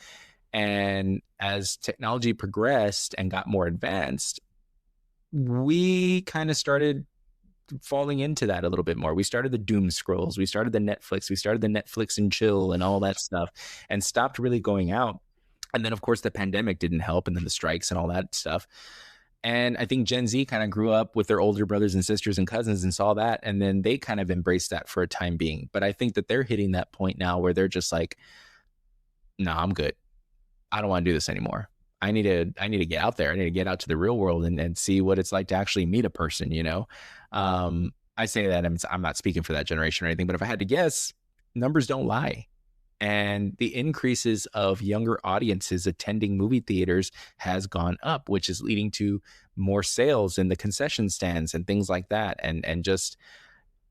And as technology progressed and got more advanced, we kind of started falling into that a little bit more. We started the doom scrolls. We started the Netflix. We started the Netflix and chill and all that stuff, and stopped really going out. And then, of course, the pandemic didn't help, and then the strikes and all that stuff. And I think Gen Z kind of grew up with their older brothers and sisters and cousins and saw that, and then they kind of embraced that for a time being. But I think that they're hitting that point now where they're just like, no, I'm good. I don't want to do this anymore. I need to get out there. I need to get out to the real world and see what it's like to actually meet a person, I say that I'm not speaking for that generation or anything, but if I had to guess, numbers don't lie. And the increases of younger audiences attending movie theaters has gone up, which is leading to more sales in the concession stands and things like that. And just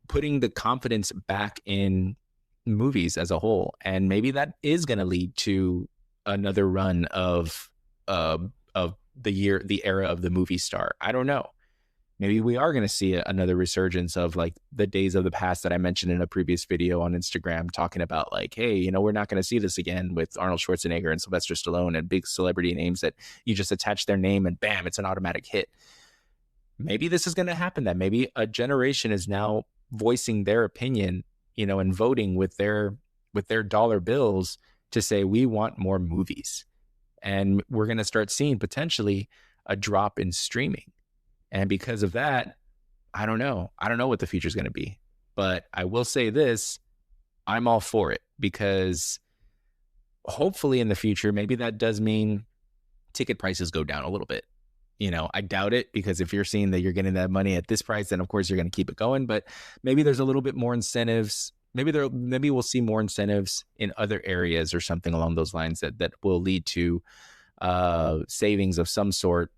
putting the confidence back in movies as a whole. And maybe that is going to lead to another run of the era of the movie star. I don't know. Maybe we are going to see another resurgence of like the days of the past that I mentioned in a previous video on Instagram, talking about like, hey, we're not going to see this again with Arnold Schwarzenegger and Sylvester Stallone and big celebrity names that you just attach their name and bam, it's an automatic hit. Maybe this is going to happen, that maybe a generation is now voicing their opinion, and voting with their dollar bills to say, we want more movies. And we're going to start seeing potentially a drop in streaming. And because of that, I don't know. I don't know what the future is going to be. But I will say this, I'm all for it, because hopefully in the future, maybe that does mean ticket prices go down a little bit. I doubt it, because if you're seeing that you're getting that money at this price, then of course you're going to keep it going. But maybe there's a little bit more incentives. Maybe we'll see more incentives in other areas or something along those lines that will lead to savings of some sort,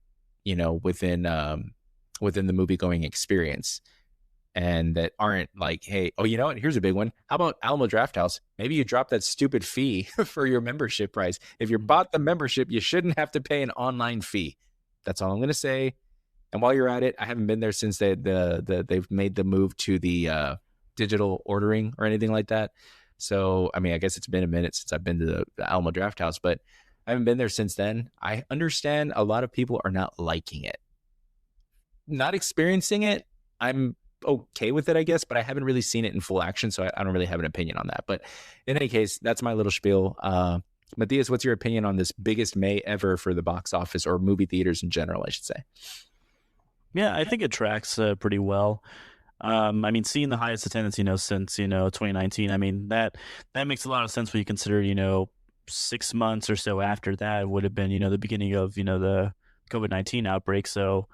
within the movie going experience. and that aren't like, hey, oh, you know what? Here's a big one. How about Alamo Drafthouse? Maybe you drop that stupid fee for your membership price. If you bought the membership, you shouldn't have to pay an online fee. That's all I'm going to say. And while you're at it, I haven't been there since they've made the move to the digital ordering or anything like that. So, I mean, I guess it's been a minute since I've been to the Alamo Drafthouse, but I haven't been there since then. I understand a lot of people are not liking it, not experiencing it. I'm okay with it, I guess, but I haven't really seen it in full action, so I don't really have an opinion on that. But in any case, that's my little spiel. Matthias, what's your opinion on this biggest May ever for the box office or movie theaters in general, I should say? Yeah, I think it tracks pretty well. I mean, seeing the highest attendance, since 2019. I mean, that makes a lot of sense when you consider 6 months or so after that would have been the beginning of the COVID-19 outbreak. So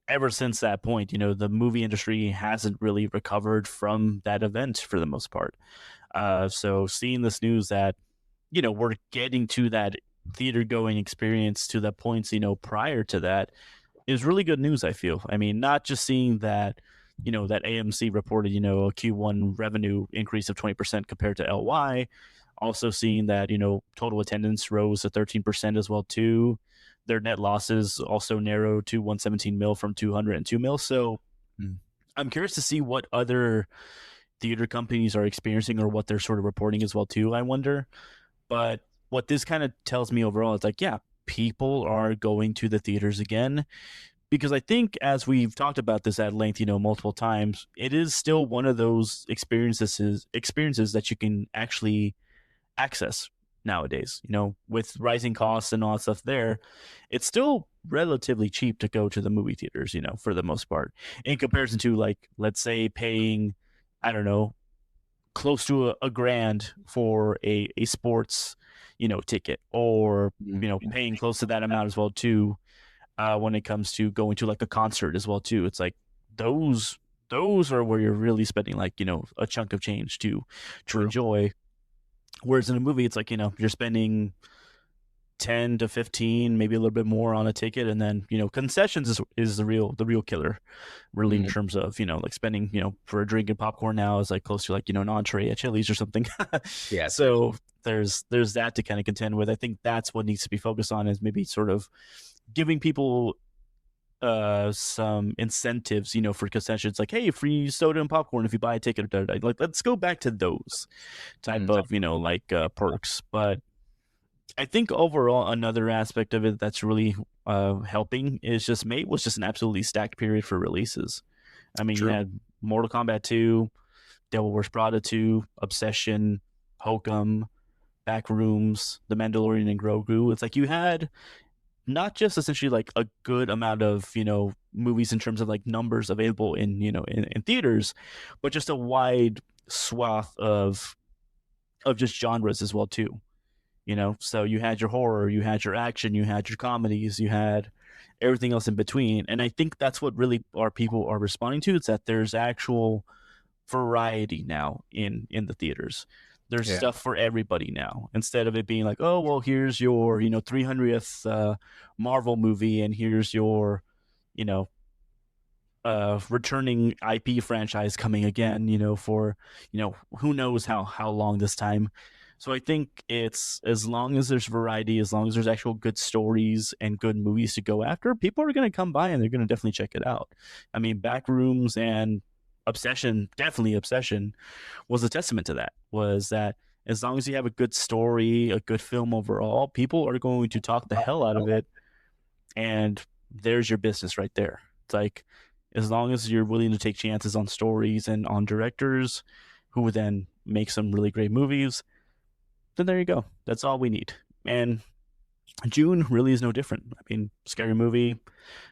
ever since that point, the movie industry hasn't really recovered from that event for the most part. So seeing this news that we're getting to that theater going experience to the points prior to that is really good news, I feel. I mean, not just seeing that that AMC reported a Q1 revenue increase of 20% compared to LY, also seeing that total attendance rose to 13% as well too. Their net losses also narrowed to 117 mil from 202 mil. So I'm curious to see what other theater companies are experiencing or what they're sort of reporting as well too, I wonder. But what this kind of tells me overall is like, yeah, people are going to the theaters again, because I think, as we've talked about this at length, multiple times, it is still one of those experiences that you can actually access nowadays. With rising costs and all that stuff there, it's still relatively cheap to go to the movie theaters, for the most part, in comparison to, like, let's say paying, I don't know, close to a grand for a sports ticket, or paying close to that amount as well too, when it comes to going to like a concert as well too. It's like those are where you're really spending like a chunk of change to enjoy, whereas in a movie it's like you're spending 10 to 15, maybe a little bit more on a ticket, and then concessions is the real killer, really, in terms of like spending for a drink and popcorn now is like close to like an entree at Chili's or something. Yeah. So there's that to kind of contend with. I think that's what needs to be focused on, is maybe sort of giving people some incentives for concessions, like, hey, free soda and popcorn if you buy a ticket. Like, let's go back to those type of perks. But I think overall, another aspect of it that's really helping is just May was just an absolutely stacked period for releases. I mean, you had Mortal Kombat 2, Devil Wears Prada 2, Obsession, Hokum, Backrooms, The Mandalorian, and Grogu. It's like you had not just essentially like a good amount of movies in terms of like numbers available in in theaters, but just a wide swath of just genres as well too. So you had your horror, you had your action, you had your comedies, you had everything else in between. And I think that's what really our people are responding to. It's that there's actual variety now in the theaters. There's stuff for everybody now, instead of it being like, oh, well, here's your 300th Marvel movie, and here's your returning IP franchise coming again, for who knows how long this time. So I think it's, as long as there's variety, as long as there's actual good stories and good movies to go after, people are going to come by and they're going to definitely check it out. I mean, Backrooms and Obsession was a testament to that. Was that as long as you have a good story, a good film overall, people are going to talk the hell out of it, and there's your business right there. It's like, as long as you're willing to take chances on stories and on directors who would then make some really great movies, then there you go. That's all we need. And June really is no different. I mean, Scary Movie,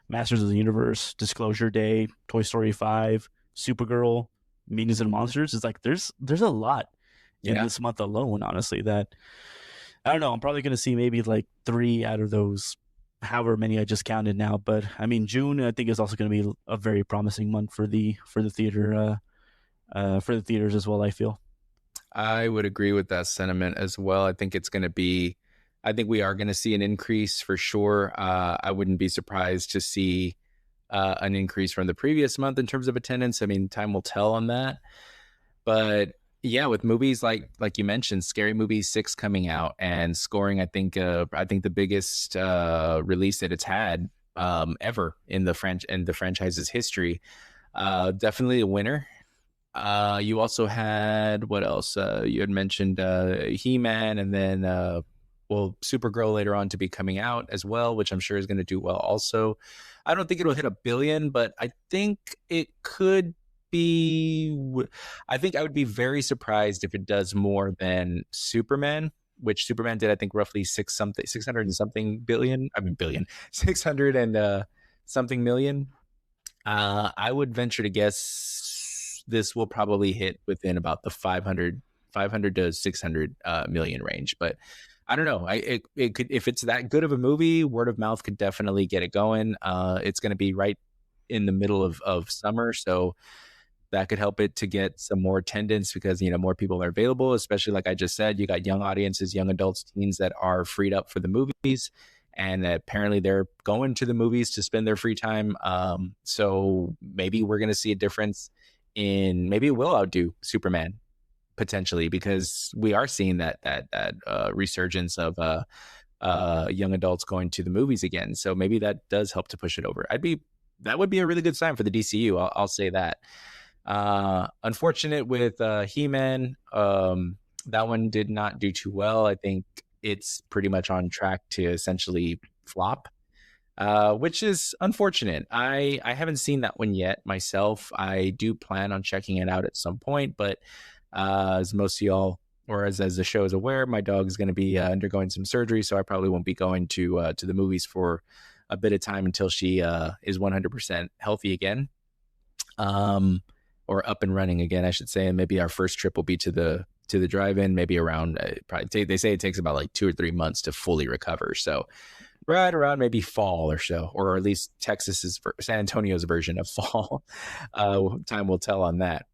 Masters of the Universe, Disclosure Day, Toy Story 5, Supergirl, Minions and Monsters. It's like there's a lot in this month alone, honestly, that I don't know. I'm probably going to see maybe like 3 out of those, however many I just counted now. But I mean, June, I think, is also going to be a very promising month for the theater, for the theaters as well, I feel. I would agree with that sentiment as well. I think we are going to see an increase for sure. I wouldn't be surprised to see an increase from the previous month in terms of attendance. I mean, time will tell on that. But yeah, with movies like you mentioned, Scary Movie 6 coming out and scoring, I think the biggest release that it's had ever in the franchise's history. Definitely a winner. You also had what else? You had mentioned He-Man, and then Supergirl later on to be coming out as well, which I'm sure is going to do well. Also, I don't think it'll hit 1 billion, but I think it could be. I think I would be very surprised if it does more than Superman, which Superman did, I think, roughly 600 and something billion. I mean, billion, 600 and something million. I would venture to guess this will probably hit within about the 500 to 600 million range. But I don't know. It could, if it's that good of a movie, word of mouth could definitely get it going. It's going to be right in the middle of summer, so that could help it to get some more attendance because, you know, more people are available, especially like I just said, you got young audiences, young adults, teens that are freed up for the movies. And apparently they're going to the movies to spend their free time. So maybe we're going to see a difference maybe it will outdo Superman potentially, because we are seeing that resurgence of young adults going to the movies again. So maybe that does help to push it over. That would be a really good sign for the DCU. I'll say that. Unfortunate with He-Man, that one did not do too well. I think it's pretty much on track to essentially flop, which is unfortunate. I haven't seen that one yet myself. I do plan on checking it out at some point, but as most of y'all, or as the show is aware, my dog is going to be undergoing some surgery, so I probably won't be going to the movies for a bit of time until she is 100% healthy again. Or up and running again, I should say. And maybe our first trip will be to the drive-in, maybe around they say it takes about like 2 or 3 months to fully recover. So right around maybe fall or so, or at least San Antonio's version of fall. Time will tell on that.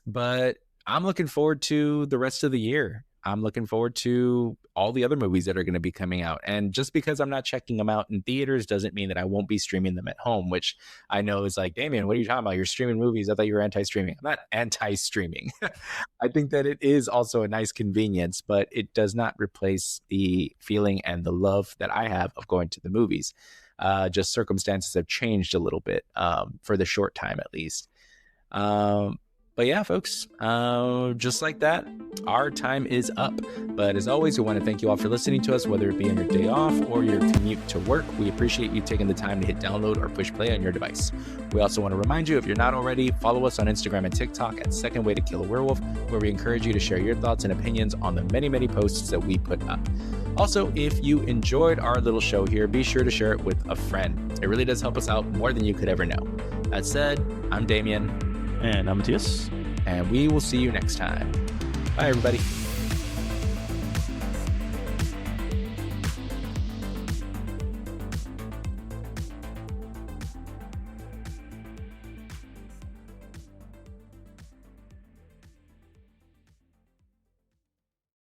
But I'm looking forward to the rest of the year. I'm looking forward to all the other movies that are going to be coming out. And just because I'm not checking them out in theaters doesn't mean that I won't be streaming them at home, which I know is like, Damien, what are you talking about? You're streaming movies. I thought you were anti-streaming. I'm not anti-streaming. I think that it is also a nice convenience, but it does not replace the feeling and the love that I have of going to the movies. Just circumstances have changed a little bit for the short time, at least. But yeah, folks, just like that, our time is up. But as always, we want to thank you all for listening to us, whether it be on your day off or your commute to work. We appreciate you taking the time to hit download or push play on your device. We also want to remind you, if you're not already, follow us on Instagram and TikTok at Second Way to Kill a Werewolf, where we encourage you to share your thoughts and opinions on the many, many posts that we put up. Also, if you enjoyed our little show here, be sure to share it with a friend. It really does help us out more than you could ever know. That said, I'm Damien. And I'm Matthias. And we will see you next time. Bye, everybody.